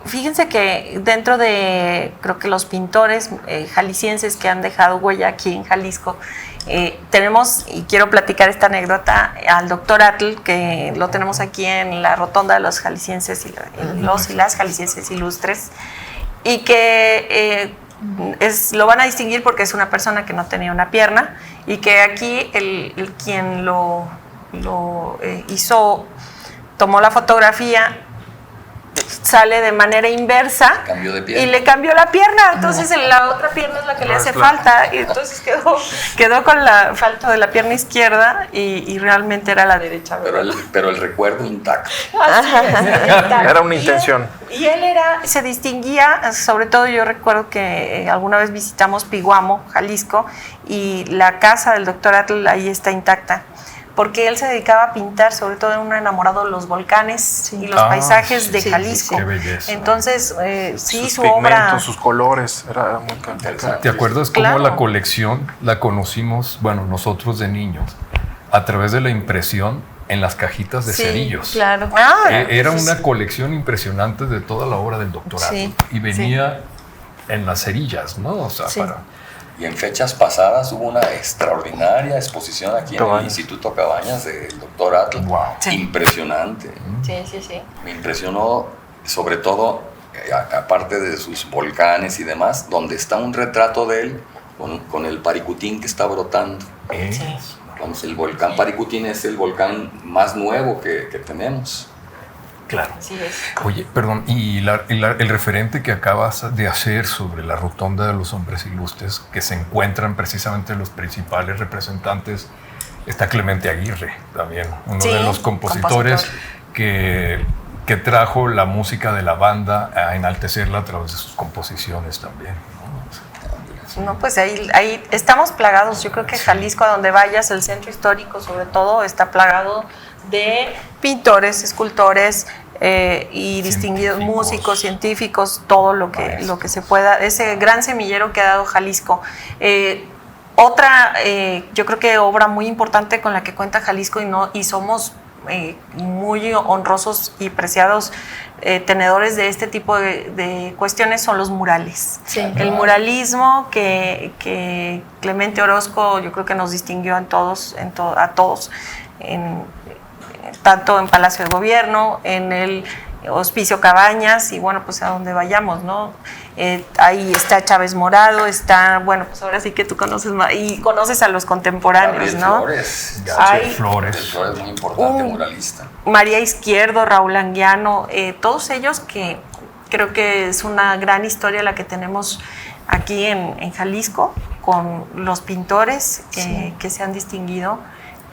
Fíjense que dentro de, creo que los pintores jaliscienses que han dejado huella aquí en Jalisco, tenemos, y quiero platicar esta anécdota, al doctor Atl, que lo tenemos aquí en la rotonda de los jaliscienses los y las jaliscienses ilustres, y que lo van a distinguir porque es una persona que no tenía una pierna, y que aquí el quien lo hizo, tomó la fotografía, sale de manera inversa y le cambió la pierna, entonces la otra pierna es la que le hace falta, y entonces quedó con la falta de la pierna izquierda y realmente era la derecha, pero el recuerdo intacto. Era una intención. Y él se distinguía, sobre todo yo recuerdo que alguna vez visitamos Piguamo, Jalisco, y la casa del doctor Atl ahí está intacta, porque él se dedicaba a pintar, sobre todo en un enamorado de los volcanes y los paisajes de Jalisco. Qué belleza. Entonces, sus su pigmentos, obra... sus colores, era muy interesante. ¿Te acuerdas cómo Claro. la colección la conocimos, bueno, nosotros de niños, a través de la impresión en las cajitas de cerillos? Claro. Era una colección impresionante de toda la obra del doctorado. Sí, Y venía en las cerillas, ¿no? O sea, Y en fechas pasadas hubo una extraordinaria exposición aquí en el Instituto Cabañas del doctor Atl. Wow. Sí. Impresionante. Sí. Me impresionó, sobre todo, aparte de sus volcanes y demás, donde está un retrato de él con el Paricutín que está brotando. Vamos, el volcán Paricutín es el volcán más nuevo que tenemos. Claro. Así es. Oye, perdón, y el referente que acabas de hacer sobre la rotonda de los hombres ilustres, que se encuentran precisamente los principales representantes, está Clemente Aguirre también, uno de los compositores que trajo la música de la banda a enaltecerla a través de sus composiciones también, ¿no? No, pues ahí estamos plagados. Yo creo que Jalisco, a donde vayas, el centro histórico sobre todo, está plagado de pintores, escultores y distinguidos músicos, científicos, todo lo que se pueda, ese gran semillero que ha dado Jalisco. Otra, yo creo que obra muy importante con la que cuenta Jalisco y somos muy honrosos y preciados tenedores de este tipo de cuestiones son los murales. Sí. El muralismo que Clemente Orozco yo creo que nos distinguió a todos, tanto en Palacio de Gobierno, en el Hospicio Cabañas y bueno, pues a donde vayamos, ¿no? Ahí está Chávez Morado, está, bueno, pues ahora sí que tú conoces más, y conoces a los contemporáneos, Gabriel ¿no? Flores. Hay Flores. Gabriel Flores, muy importante muralista. María Izquierdo, Raúl Anguiano, todos ellos que creo que es una gran historia la que tenemos aquí en Jalisco con los pintores que se han distinguido.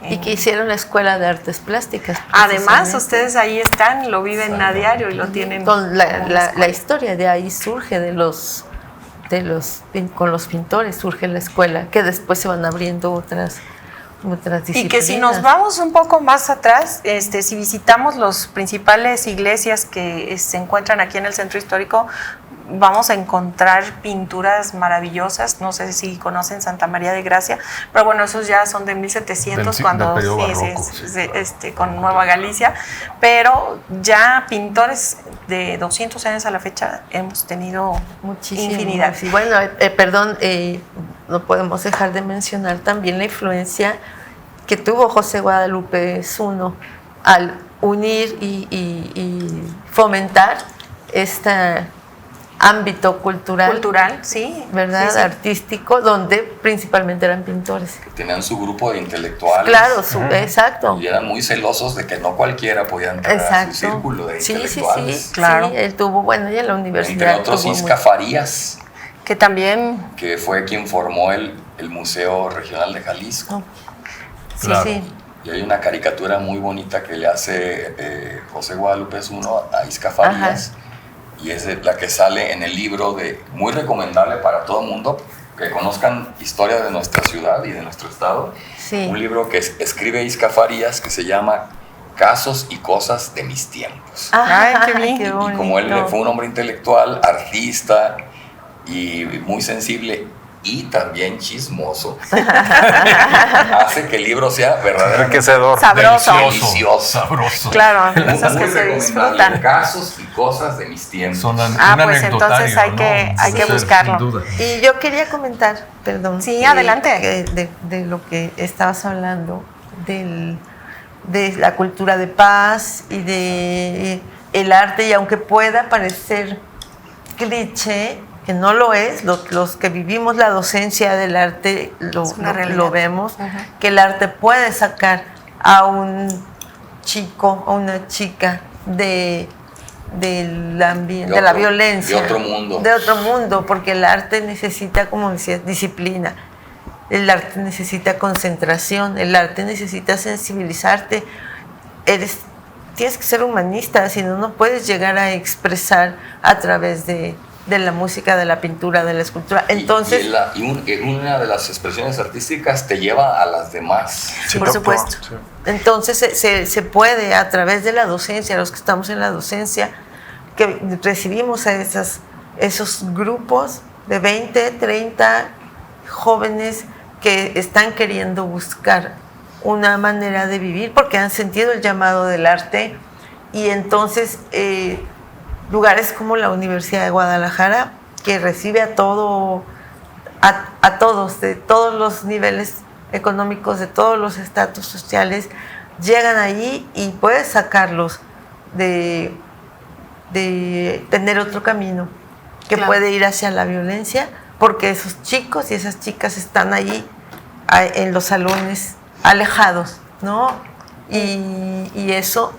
Y que hicieron la Escuela de Artes Plásticas. Además, ustedes ahí están, lo viven a diario y lo tienen. Con la historia de ahí surge con los pintores surge la escuela, que después se van abriendo otras Y disciplinas. que si nos vamos un poco más atrás, si visitamos las principales iglesias que se encuentran aquí en el centro histórico, vamos a encontrar pinturas maravillosas. No sé si conocen Santa María de Gracia, pero bueno, esos ya son de 1700, Del cuando periodo sí, barroco, sí, con Nueva Galicia, pero ya pintores de 200 años a la fecha hemos tenido Muchísimo. infinidad. Sí, bueno, perdón, no podemos dejar de mencionar también la influencia que tuvo José Guadalupe Zuno al unir y fomentar este ámbito cultural, Sí. ¿verdad? Sí, sí. Artístico, donde principalmente eran pintores. Tenían su grupo de intelectuales. Claro, exacto. Y eran muy celosos de que no cualquiera podía entrar a su círculo de intelectuales. Sí, Claro. sí, él tuvo, bueno, y en la universidad. Entre otros, tuvo Isca Farías, Que también, que fue quien formó el Museo Regional de Jalisco. Sí, Claro. sí. Y hay una caricatura muy bonita que le hace José Guadalupe Zuno a Isca Farías. Y es la que sale en el libro, muy recomendable para todo el mundo, que conozcan historia de nuestra ciudad y de nuestro estado. Sí. Un libro que escribe Isca Farías que se llama Casos y Cosas de mis tiempos. Ay, qué bien. Qué Y como él bonito. fue un hombre intelectual, artista y muy sensible y también chismoso, hace que el libro sea verdaderamente Enriquecedor. sabroso. delicioso. Sabroso. Claro, Muy esas que se recomendable. disfrutan. Casos y Cosas de mis tiempos. Son un Pues entonces anecdotario, hay que Sí, buscarlo. sin duda. Y yo quería comentar, perdón. Sí, adelante. De lo que estabas hablando, de la cultura de paz y de el arte, y aunque pueda parecer cliché, que no lo es, los que vivimos la docencia del arte Es una realidad. lo vemos, Ajá. que el arte puede sacar a un chico o una chica del ambiente, de la violencia. De otro mundo. De otro mundo, porque el arte necesita, como decías, disciplina. El arte necesita concentración, el arte necesita sensibilizarte. Tienes que ser humanista, si no, no puedes llegar a expresar a través de la música, de la pintura, de la escultura. Entonces, y una de las expresiones artísticas te lleva a las demás. Sí, por supuesto. Sí. entonces se puede, a través de la docencia, los que estamos en la docencia, que recibimos a esos grupos de 20, 30 jóvenes que están queriendo buscar una manera de vivir porque han sentido el llamado del arte, y entonces lugares como la Universidad de Guadalajara, que recibe a todos, de todos los niveles económicos, de todos los estratos sociales, llegan ahí y puedes sacarlos de tener otro camino que Claro. puede ir hacia la violencia, porque esos chicos y esas chicas están ahí en los salones alejados, ¿no? Y eso,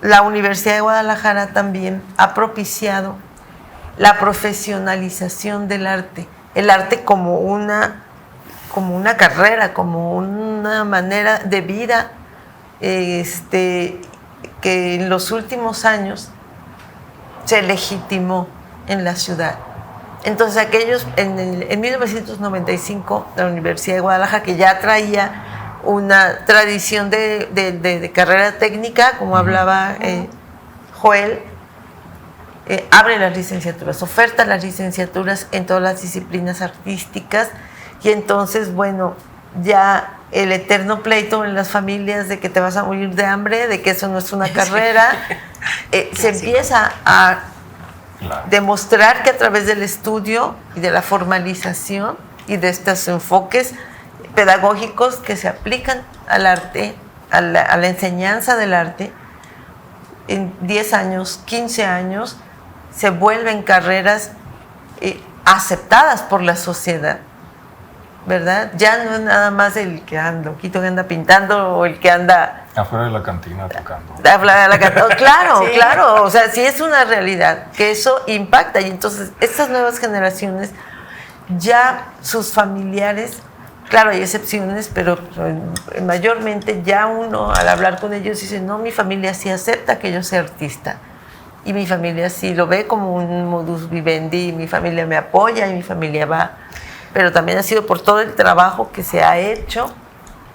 la Universidad de Guadalajara también ha propiciado la profesionalización del arte, el arte como una carrera, como una manera de vida, que en los últimos años se legitimó en la ciudad. Entonces aquellos, en 1995, la Universidad de Guadalajara, que ya traía una tradición de carrera técnica, como hablaba Joel, abre las licenciaturas, oferta las licenciaturas en todas las disciplinas artísticas, y entonces, bueno, ya el eterno pleito en las familias de que te vas a morir de hambre, de que eso no es una carrera, se empieza a demostrar que a través del estudio y de la formalización y de estos enfoques pedagógicos que se aplican al arte, a la enseñanza del arte, en 10 años, 15 años, se vuelven carreras aceptadas por la sociedad, ¿verdad? Ya no es nada más el que anda, loquito que anda pintando, o el que anda Afuera de la cantina tocando. Claro, Sí. claro, o sea, sí es una realidad que eso impacta, y entonces estas nuevas generaciones, ya sus familiares, claro, hay excepciones, pero mayormente ya uno al hablar con ellos dice, no, mi familia sí acepta que yo sea artista, y mi familia sí lo ve como un modus vivendi, y mi familia me apoya y mi familia va, pero también ha sido por todo el trabajo que se ha hecho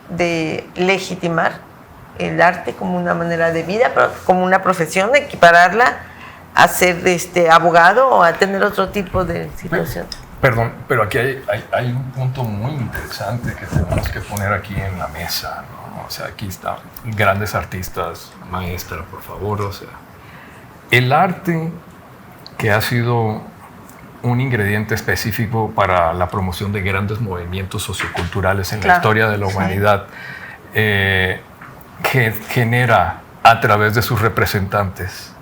de legitimar el arte como una manera de vida, pero como una profesión, equipararla a ser abogado o a tener otro tipo de situación. Perdón, pero aquí hay un punto muy interesante que tenemos que poner aquí en la mesa, ¿no? O sea, aquí están grandes artistas, maestra, por favor, o sea, el arte que ha sido un ingrediente específico para la promoción de grandes movimientos socioculturales en la historia de la humanidad, que genera a través de sus representantes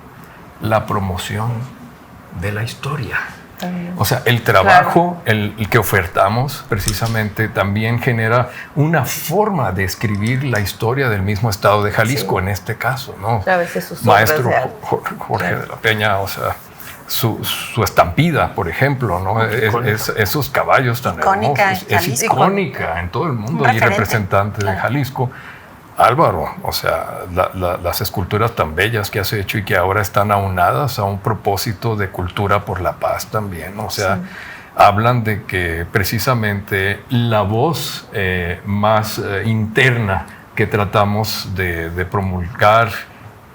la promoción de la historia. O sea, el trabajo, el que ofertamos precisamente también genera una forma de escribir la historia del mismo estado de Jalisco, en este caso, ¿no? A veces sus Maestro obras de arte. Jorge de la Peña, o sea, su estampida, por ejemplo, ¿no? Esos caballos tan Icónica hermosos. en Es Jalisco. icónica en todo el mundo y Referente. representante de Jalisco. Álvaro, o sea, las esculturas tan bellas que has hecho y que ahora están aunadas a un propósito de cultura por la paz también, o sea, hablan de que precisamente la voz más interna que tratamos de promulgar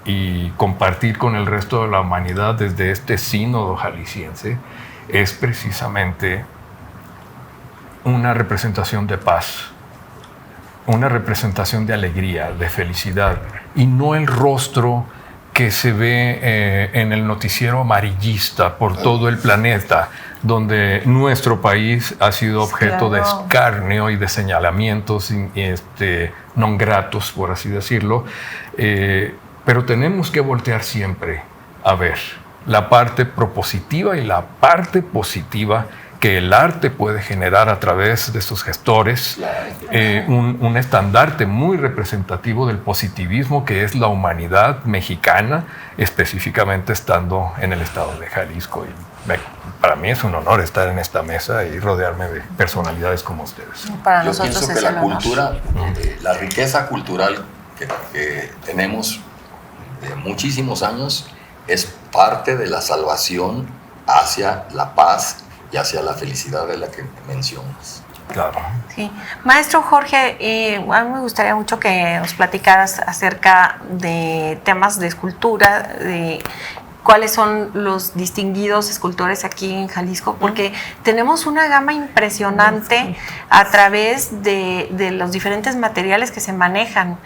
y compartir con el resto de la humanidad desde este sínodo jalisciense es precisamente una representación de paz, una representación de alegría, de felicidad, y no el rostro que se ve en el noticiero amarillista por todo el planeta, donde nuestro país ha sido objeto de escarnio y de señalamientos non gratos, por así decirlo, pero tenemos que voltear siempre a ver la parte propositiva y la parte positiva que el arte puede generar a través de sus gestores, un estandarte muy representativo del positivismo que es la humanidad mexicana, específicamente estando en el estado de Jalisco. Y para mí es un honor estar en esta mesa y rodearme de personalidades como ustedes. Para Yo nosotros pienso que es la el honor. cultura, la riqueza cultural que tenemos de muchísimos años es parte de la salvación hacia la paz y hacia la felicidad de la que mencionas. Claro. Sí. Maestro Jorge, a mí me gustaría mucho que nos platicaras acerca de temas de escultura, de cuáles son los distinguidos escultores aquí en Jalisco, porque tenemos una gama impresionante a través de los diferentes materiales que se manejan.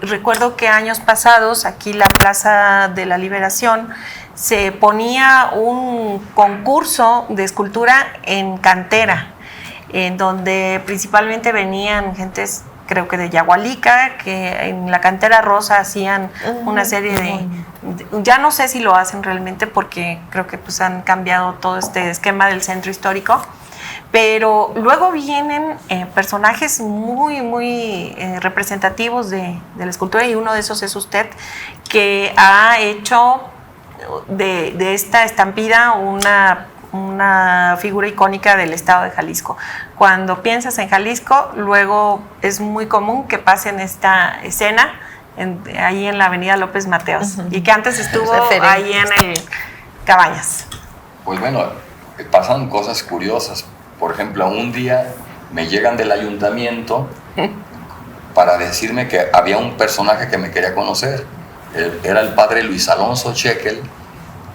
Recuerdo que años pasados, aquí la Plaza de la Liberación, se ponía un concurso de escultura en cantera, en donde principalmente venían gentes, creo que de Yagualica, que en la cantera rosa hacían una serie de, ya no sé si lo hacen realmente porque creo que pues han cambiado todo este esquema del centro histórico, pero luego vienen personajes muy representativos de la escultura, y uno de esos es usted, que ha hecho de esta estampida una figura icónica del estado de Jalisco. Cuando piensas en Jalisco, luego es muy común que pasen esta escena ahí en la avenida López Mateos, y que antes estuvo ahí en el Cabañas. Pues bueno, pasan cosas curiosas. Por ejemplo, un día me llegan del ayuntamiento para decirme que había un personaje que me quería conocer. Era el padre Luis Alonso Chequel,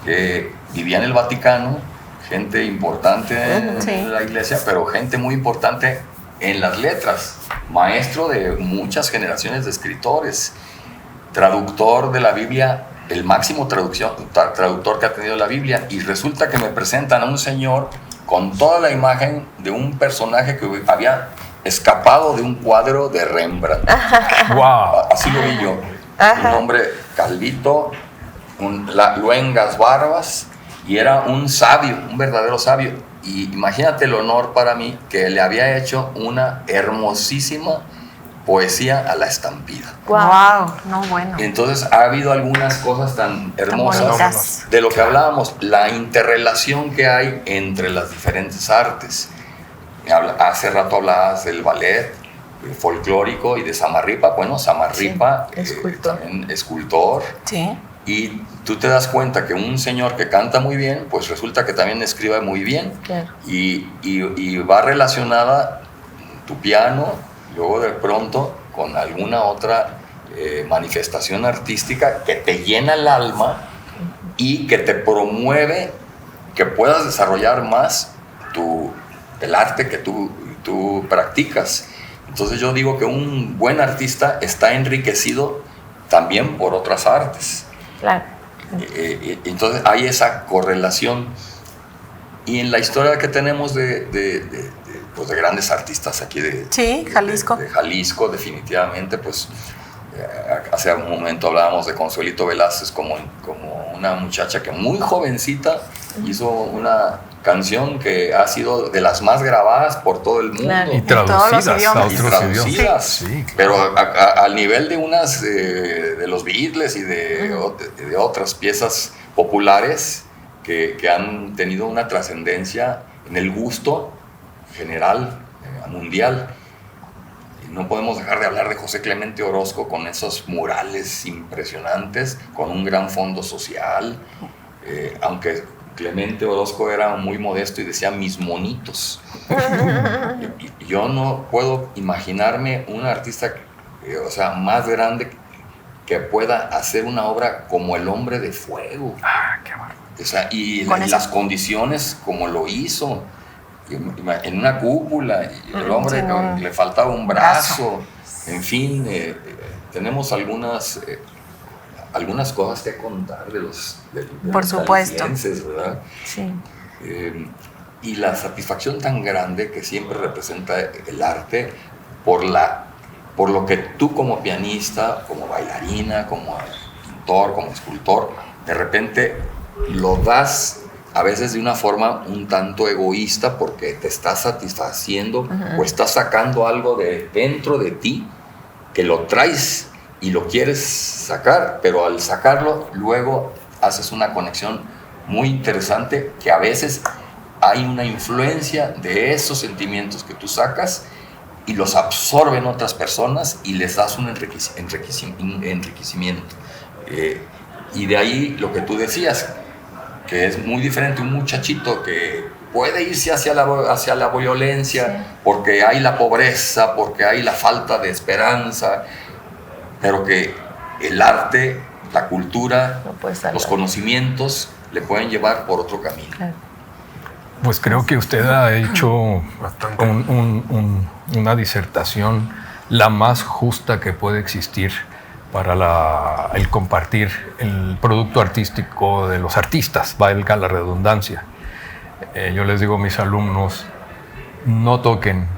que vivía en el Vaticano, gente importante en la iglesia, pero gente muy importante en las letras, maestro de muchas generaciones de escritores, traductor de la Biblia, el máximo traductor que ha tenido la Biblia, y resulta que me presentan a un señor con toda la imagen de un personaje que había escapado de un cuadro de Rembrandt. ¡Wow! Así lo vi yo. Un hombre calvito, luengas barbas, y era un sabio, un verdadero sabio. Y imagínate el honor para mí que le había hecho una hermosísima poesía a la estampida. ¡Wow! No, bueno. Entonces ha habido algunas cosas tan hermosas de lo que hablábamos, la interrelación que hay entre las diferentes artes. Hace rato hablabas del ballet folclórico y de Samarripa. Bueno, Samarripa, también escultor. Sí. Y tú te das cuenta que un señor que canta muy bien, pues resulta que también escribe muy bien. Claro. Y va relacionada tu piano, luego de pronto con alguna otra manifestación artística que te llena el alma y que te promueve que puedas desarrollar más el arte que tú practicas. Entonces yo digo que un buen artista está enriquecido también por otras artes. Claro. Entonces hay esa correlación. Y en la historia que tenemos de grandes artistas aquí sí, Jalisco. De Jalisco, definitivamente, pues hace un momento hablábamos de Consuelito Velázquez como una muchacha que muy jovencita hizo una canción que ha sido de las más grabadas por todo el mundo. Claro. Y traducidas a Y otros idiomas. Sí, Sí, claro. pero al nivel de unas de los Beatles y de otras piezas populares que han tenido una trascendencia en el gusto general, mundial. No podemos dejar de hablar de José Clemente Orozco con esos murales impresionantes, con un gran fondo social, aunque Clemente Orozco era muy modesto y decía mis monitos. Yo no puedo imaginarme un artista más grande que pueda hacer una obra como El Hombre de Fuego. Qué bárbaro. Y las condiciones como lo hizo, en una cúpula, y el hombre le faltaba un brazo. En fin, tenemos algunas cosas que contar de los Por supuesto, ¿verdad? Sí. Y la satisfacción tan grande que siempre representa el arte por lo que tú como pianista, como bailarina, como pintor, como escultor, de repente lo das a veces de una forma un tanto egoísta porque te estás satisfaciendo o estás sacando algo de dentro de ti que lo traes y lo quieres sacar, pero al sacarlo luego haces una conexión muy interesante que a veces hay una influencia de esos sentimientos que tú sacas y los absorben otras personas y les das un enriquecimiento. Y de ahí lo que tú decías, que es muy diferente un muchachito que puede irse hacia la violencia porque hay la pobreza, porque hay la falta de esperanza, pero que el arte, la cultura, los conocimientos le pueden llevar por otro camino. Claro. Pues creo que usted ha hecho una disertación la más justa que puede existir para el compartir el producto artístico de los artistas, valga la redundancia. Yo les digo a mis alumnos, no toquen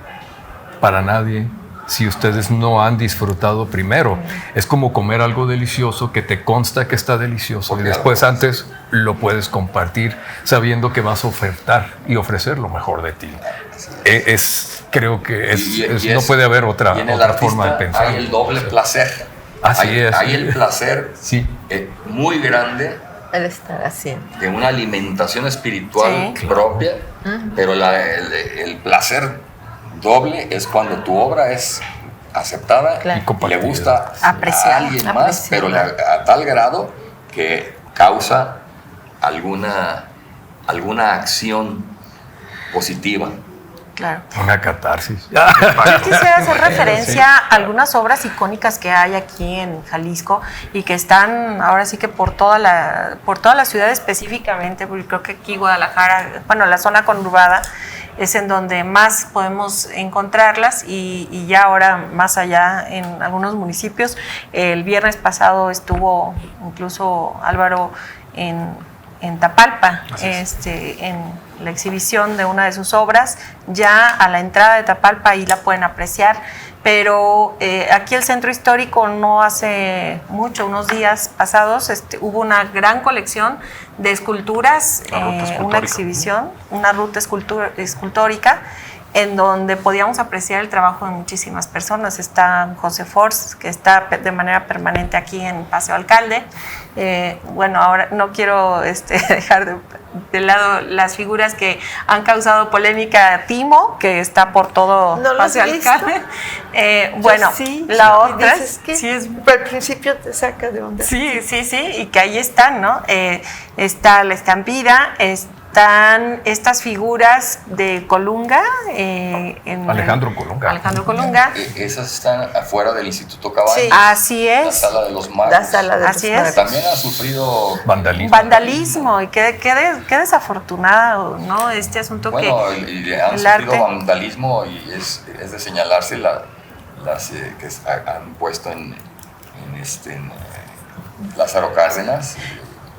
para nadie si ustedes no han disfrutado primero. Es como comer algo delicioso que te consta que está delicioso y después antes lo puedes compartir sabiendo que vas a ofertar y ofrecer lo mejor de ti. Creo que no puede haber otra forma de pensar. Hay el doble placer. Hay el placer muy grande El estar haciendo. de una alimentación espiritual propia, pero el placer doble es cuando tu obra es aceptada y le gusta a alguien más, pero a tal grado que causa alguna acción positiva. Claro. Una catarsis. Yo quisiera hacer referencia a algunas obras icónicas que hay aquí en Jalisco y que están ahora sí que por toda la ciudad específicamente, porque creo que aquí Guadalajara, la zona conurbada es en donde más podemos encontrarlas y ya ahora más allá en algunos municipios. El viernes pasado estuvo incluso Álvaro en Tapalpa, en la exhibición de una de sus obras. Ya a la entrada de Tapalpa ahí la pueden apreciar, pero aquí el centro histórico no hace mucho, unos días pasados, hubo una gran colección de esculturas, una exhibición, una ruta escultórica, en donde podíamos apreciar el trabajo de muchísimas personas. Está José Force, que está de manera permanente aquí en Paseo Alcalde. Ahora no quiero dejar de lado las figuras que han causado polémica. Timo, que está por todo Paseo Alcalde. La otra es que al principio te saca de onda. Sí, y que ahí están, ¿no? Está la estampida, están estas figuras de Colunga. Alejandro Colunga. Alejandro Colunga. Esas están afuera del Instituto Cabañas. Sí. Así La es. sala de los magos. La sala de Así los es. magos. También ha sufrido Vandalismo. Y qué desafortunado, ¿no? Este asunto bueno, y han el sufrido arte. vandalismo y es de señalarse las que han puesto en Lázaro Cárdenas.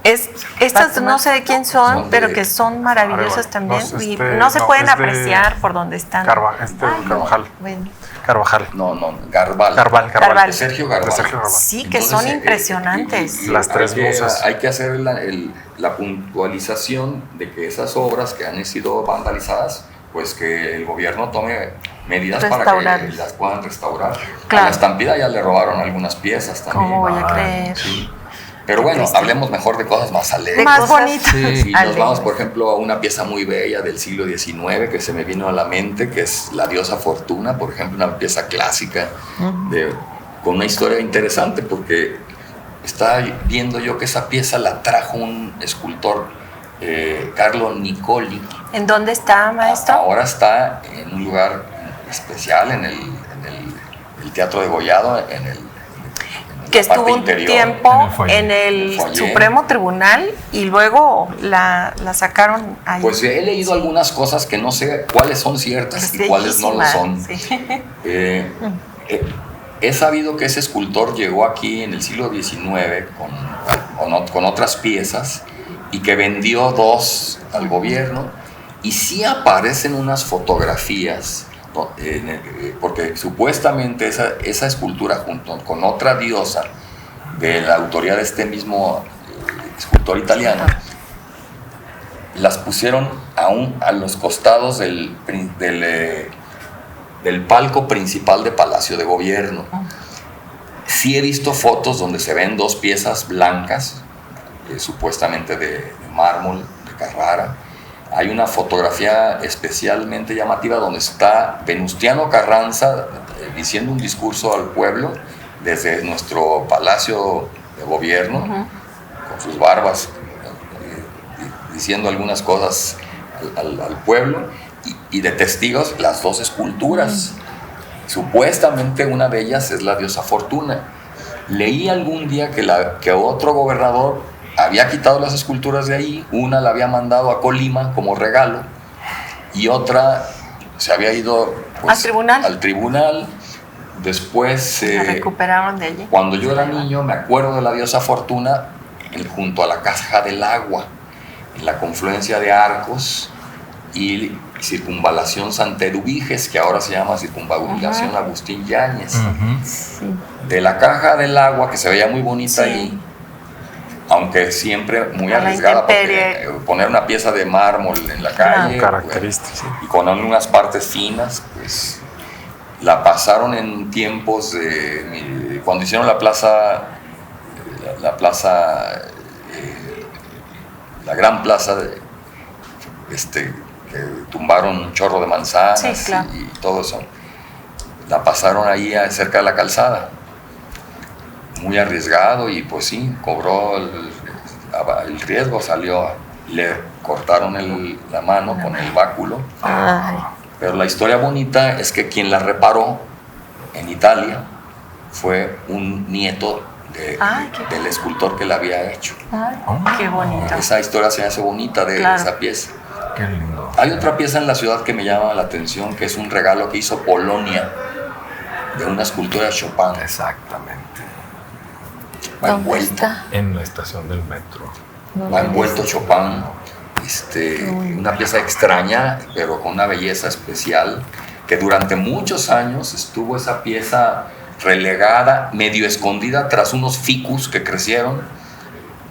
Estas no sé de quién son, Son de- pero que son maravillosas también. No, Y no se pueden es de apreciar por dónde están. Carvajal. Bueno, Carvajal. No, Garbal. Garbal. De Sergio Garbal. De Sergio Garbal. Sí, que Entonces, son impresionantes. Las tres musas. Hay que hacer la puntualización de que esas obras que han sido vandalizadas, pues que el gobierno tome medidas para que Restaurarlas. las puedan restaurar. Claro. A la estampida ya le robaron algunas piezas también. ¿Cómo voy a creer? Sí. Pero Qué bueno, triste. hablemos mejor de cosas más alegres. Más cosas- bonitas. Y nos alegres. vamos, por ejemplo, a una pieza muy bella del siglo XIX que se me vino a la mente, que es La diosa Fortuna, por ejemplo, una pieza clásica con una historia interesante, porque estaba viendo yo que esa pieza la trajo un escultor, Carlo Niccoli. ¿En dónde está, maestro? Ahora está en un lugar especial, en el Teatro de Gollado, Que la parte estuvo un interior. tiempo En el foyer. en el Foyer. Supremo Tribunal y luego la sacaron ahí. Pues he leído algunas cosas que no sé cuáles son ciertas Es y cuáles no lo son. bellísima, sí. He sabido que ese escultor llegó aquí en el siglo XIX con otras piezas y que vendió 2 al gobierno, y sí aparecen unas fotografías, ¿no? Porque supuestamente esa escultura junto con otra diosa de la autoría de este mismo escultor italiano, las pusieron a los costados del palco principal de Palacio de Gobierno. Sí he visto fotos donde se ven 2 piezas blancas, supuestamente de mármol, de Carrara. Hay una fotografía especialmente llamativa donde está Venustiano Carranza diciendo un discurso al pueblo desde nuestro Palacio de Gobierno, con sus barbas, diciendo algunas cosas al pueblo, y de testigos las 2 esculturas. Supuestamente una de ellas es la diosa Fortuna. Leí algún día que otro gobernador había quitado las esculturas de ahí, una la había mandado a Colima como regalo y otra se había ido pues, al tribunal. Después, La recuperaron de allí. cuando yo era niño, me acuerdo de la diosa Fortuna junto a la Caja del Agua, en la confluencia de Arcos y Circunvalación Santa Eduviges, que ahora se llama Circunvalación Agustín Yáñez. De la Caja del Agua, que se veía muy bonita ahí, aunque siempre muy A la arriesgada, intemperie. porque poner una pieza de mármol en la calle Característica, sí. y con unas partes finas, pues la pasaron en tiempos de cuando hicieron la gran plaza que tumbaron un chorro de manzanas, Sí, claro. y todo eso. La pasaron ahí cerca de la calzada. Muy arriesgado, y pues sí, cobró el riesgo, le cortaron la mano con el báculo. ay, Pero la historia bonita es que quien la reparó en Italia fue un nieto del escultor que la había hecho. Qué bonito. Esa historia se hace bonita de Claro. esa pieza. Qué lindo. Hay otra pieza en la ciudad que me llama la atención, que es un regalo que hizo Polonia de una escultura de Chopin. Exactamente. Va ¿dónde envuelto, está? En la estación del metro. va envuelto Chopin. Una pieza extraña, pero con una belleza especial, que durante muchos años estuvo esa pieza relegada, medio escondida tras unos ficus que crecieron,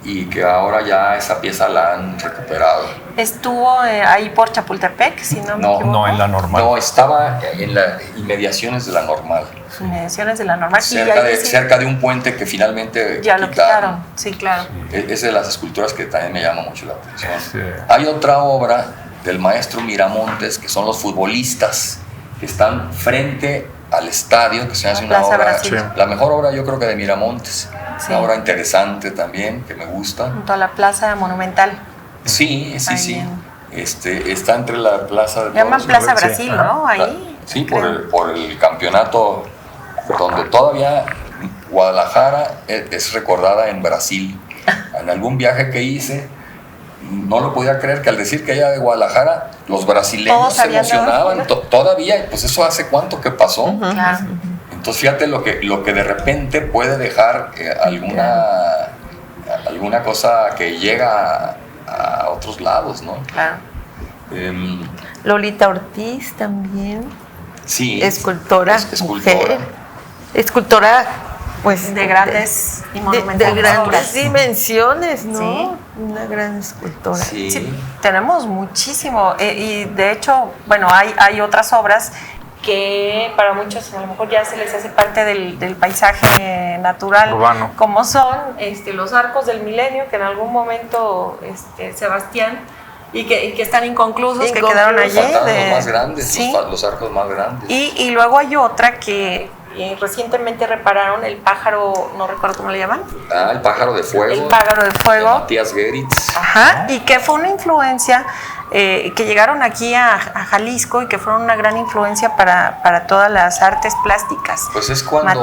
y que ahora ya esa pieza la han recuperado. Estuvo ahí por Chapultepec, si no me No, equivoco. No en la normal. No, estaba en las inmediaciones de la Normal, Inmediaciones de la normal. Y ahí sí, cerca de un puente que finalmente ya lo quitaron. Sí, claro. Es de las esculturas que también me llama mucho la atención. Sí. Hay otra obra del maestro Miramontes, que son los futbolistas que están frente al estadio, que se hace una Plaza obra, Brasil. la mejor obra yo creo que de Miramontes, Sí. una obra interesante también, que me gusta. Junto a la Plaza Monumental. Sí, sí, Ahí sí. en está entre la Plaza de Llaman Toros, Plaza ¿no? Brasil, ¿no? Ahí. Sí, por el campeonato donde todavía Guadalajara es recordada en Brasil. En algún viaje que hice, no lo podía creer que al decir que ella de Guadalajara, los brasileños Todos se sabían de emocionaban. Todavía, pues eso hace cuánto que pasó. Claro. Entonces fíjate lo que de repente puede dejar alguna cosa que llega a otros lados, ¿no? Claro. Lolita Ortiz también, Sí. escultora, Escultora. mujer, escultora, pues De grandes y de monumentales grandes obras. dimensiones, ¿no? Sí. Una gran escultora. Sí. Sí, tenemos muchísimo. Y de hecho, bueno, hay otras obras que para muchos a lo mejor ya se les hace parte del paisaje natural Urbano. como son los arcos del milenio, que en algún momento Sebastián y que están inconclusos, que quedaron allí. Faltaban los más grandes, Sí. los arcos más grandes. Y luego hay otra que recientemente repararon, el pájaro, no recuerdo cómo le llaman, El pájaro de fuego. el pájaro de De fuego. Matías Geritz. Ajá, y que fue una influencia, que llegaron aquí a Jalisco y que fueron una gran influencia para todas las artes plásticas. Pues es cuando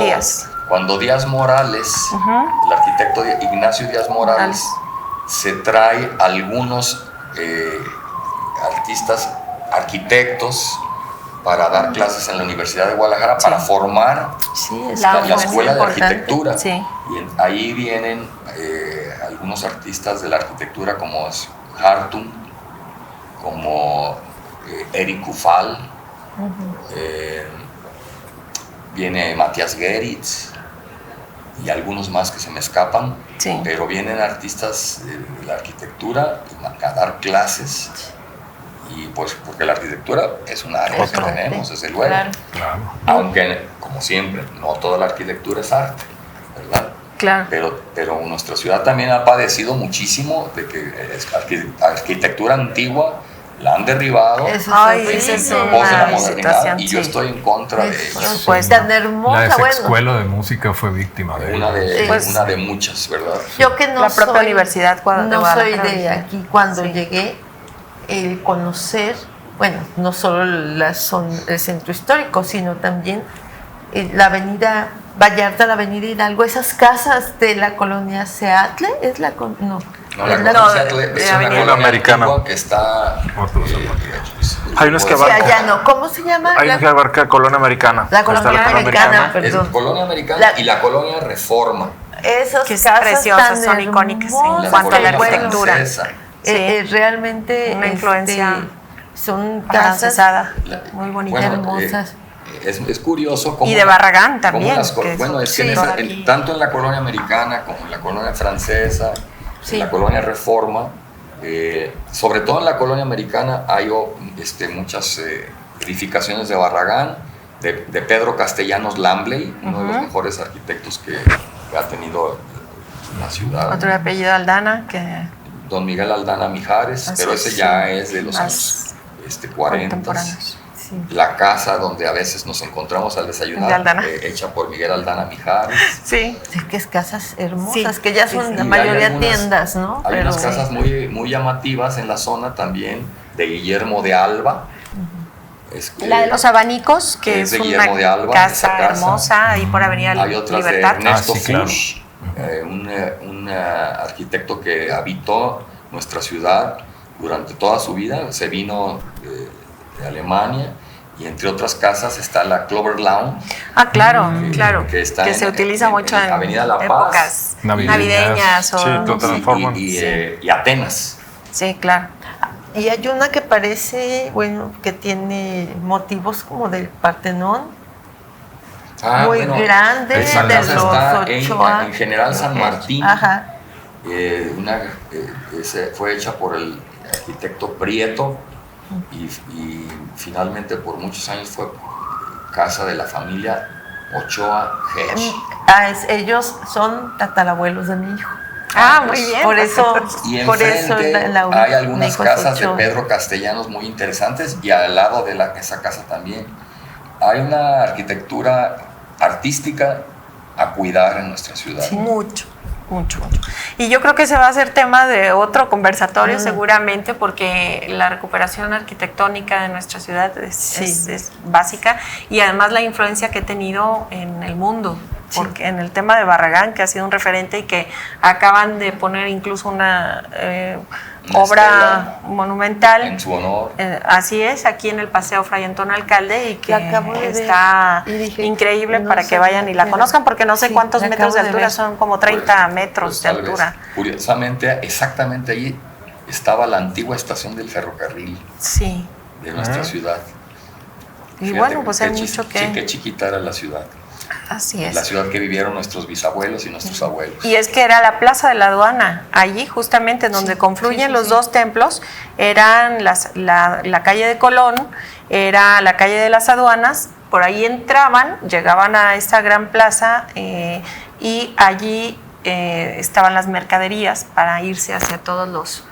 Díaz Morales, el arquitecto Ignacio Díaz Morales, se trae algunos arquitectos para dar clases en la Universidad de Guadalajara, para formar Sí, es La la escuela de importante. arquitectura. Sí. Y ahí vienen algunos artistas de la arquitectura como es Hartung, como Eric Kufal, viene Matías Geritz y algunos más que se me escapan, Sí. pero vienen artistas de la arquitectura a dar clases. Y pues porque la arquitectura es un área que tenemos, desde luego. Claro. Claro. Aunque, como siempre, no toda la arquitectura es arte, ¿verdad? Claro. Pero nuestra ciudad también ha padecido muchísimo de que arquitectura antigua la han derribado Eso Ay, horrible. esa es en pos de la una modernidad, situación, y yo sí. estoy en contra de Es ello. Pues, tan La hermosa, ex bueno. escuela de música fue víctima de Una ello. de, Pues- una de muchas, ¿verdad? Yo que no La propia soy, Universidad no soy Guadalajara. de aquí, cuando Sí. llegué, el conocer, bueno, no solo el centro histórico, sino también la avenida Vallarta, la avenida Hidalgo, esas casas de la colonia Seattle, es la no, No, la es la- colonia de es una Avenida colonia Americana. antigua que está... Otros Hay unos que sí, abarcan. allá no, ¿cómo se llama? Hay unos que abarca Colonia Americana. La Está Colonia Americana, Es perdón. colonia americana La- y la colonia Reforma. Esas Que es casas preciosas, tan son icónicas en hermosas, cuanto a la tan buenas. arquitectura. francesa. Sí. Realmente Una influencia son casas Francesada, La- muy bonita. bueno, hermosas. Es curioso cómo... Y de Barragán cómo también. bueno, es que sí, en toda esa- aquí. tanto en la colonia americana como en la colonia francesa, Sí. en la colonia Reforma, sobre todo en la colonia americana hay muchas edificaciones de Barragán, de Pedro Castellanos Lambley, uno de los mejores arquitectos que ha tenido la ciudad. Otro apellido Aldana, que Don Miguel Aldana Mijares, Así pero es, ese ya sí. es de los Más años 40. contemporáneos. Sí. La casa donde a veces nos encontramos al De desayunar, Aldana. hecha por Miguel Aldana Mijares. Sí. Es que es casas hermosas, Sí, que ya sí, son sí. la Y mayoría hay algunas- tiendas, ¿no? Hay Pero unas casas muy, muy llamativas en la zona también, de Guillermo de Alba. La de los abanicos, que es es de Guillermo de Alba, una esa casa casa. hermosa, ahí por Avenida Hay otras de Libertad. Ernesto Ah, sí, claro. Fuchs, un arquitecto que habitó nuestra ciudad durante toda su vida. Se vino de Alemania, y entre otras casas está la Clover Lounge, Ah, claro, que- claro. que está se en- utiliza en mucho en Avenida La Paz. épocas Navideñas. navideñas. O, Sí, total. Transforman. y Atenas. Sí, claro. Y hay una que parece, bueno, que tiene motivos como del Partenón, muy grande, esa de casa los está Ochoa. en General San Martín. Ajá. Fue hecha por el arquitecto Prieto, y finalmente por muchos años fue casa de la familia Ochoa Hedge. Ellos son tatarabuelos de mi hijo. Ah, muy bien. Por eso, Y por eso enfrente la hay mi algunas hijo es casas de Ochoa. Pedro Castellanos muy interesantes, y al lado de esa casa también hay una arquitectura artística a cuidar en nuestra ciudad. Mucho. Mucho, mucho. Y yo creo que se va a hacer tema de otro conversatorio seguramente, porque la recuperación arquitectónica de nuestra ciudad es básica, y además la influencia que ha tenido en el mundo, porque en el tema de Barragán, que ha sido un referente y que acaban de poner incluso una obra monumental en su honor. Así es, aquí en el Paseo Fray Antonio Alcalde, y que acabo de está ver y dije, increíble no para sé que vayan y la qué conozcan, porque no sé sí, cuántos la metros de acabo de altura, ver. son como 30 metros de tal vez. altura. Curiosamente, exactamente ahí estaba la antigua estación del ferrocarril Sí. de nuestra ciudad. Y Fíjate bueno, pues qué hay mucho que... qué chiquita era la ciudad. Así es. La ciudad que vivieron nuestros bisabuelos y nuestros abuelos. Y es que era la plaza de la aduana, allí justamente donde confluyen los dos templos, eran la calle de Colón, era la calle de las aduanas, por ahí entraban, llegaban a esta gran plaza y allí estaban las mercaderías para irse hacia todos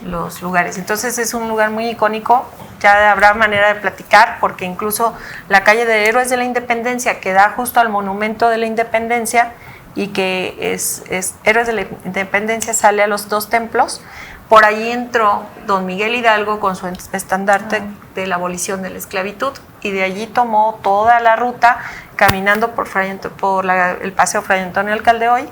los lugares. Entonces es un lugar muy icónico, ya habrá manera de platicar, porque incluso la calle de Héroes de la Independencia, que da justo al Monumento de la Independencia, y que es Héroes de la Independencia, sale a los dos templos. Por ahí entró don Miguel Hidalgo con su estandarte de la abolición de la esclavitud, y de allí tomó toda la ruta caminando por el Paseo Fray Antonio Alcalde hoy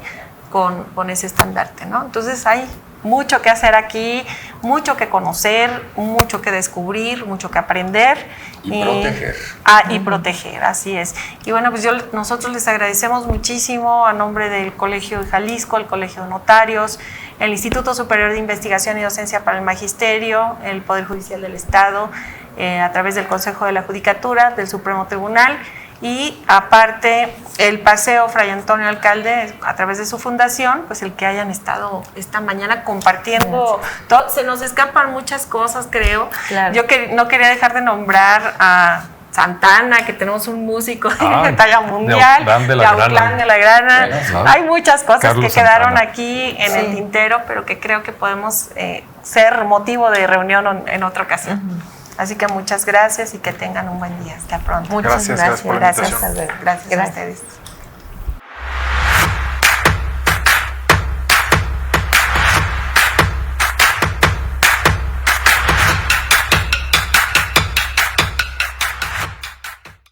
con ese estandarte, ¿no? Entonces hay mucho que hacer aquí, mucho que conocer, mucho que descubrir, mucho que aprender. Y proteger. Y proteger, así es. Y bueno, pues nosotros les agradecemos muchísimo a nombre del Colegio de Jalisco, el Colegio de Notarios, el Instituto Superior de Investigación y Docencia para el Magisterio, el Poder Judicial del Estado, a través del Consejo de la Judicatura, del Supremo Tribunal, y aparte el Paseo Fray Antonio Alcalde, a través de su fundación, pues el que hayan estado esta mañana compartiendo todo. Se nos escapan muchas cosas, creo. Claro. Yo no quería dejar de nombrar a Santana, que tenemos un músico de talla mundial, de Autlán de la Grana. Bueno, Hay muchas cosas Carlos que quedaron Santana. aquí en el tintero, pero que creo que podemos ser motivo de reunión en otra ocasión. Así que muchas gracias y que tengan un buen día. Hasta pronto. Muchas Gracias por la Gracias. invitación. Gracias a ustedes.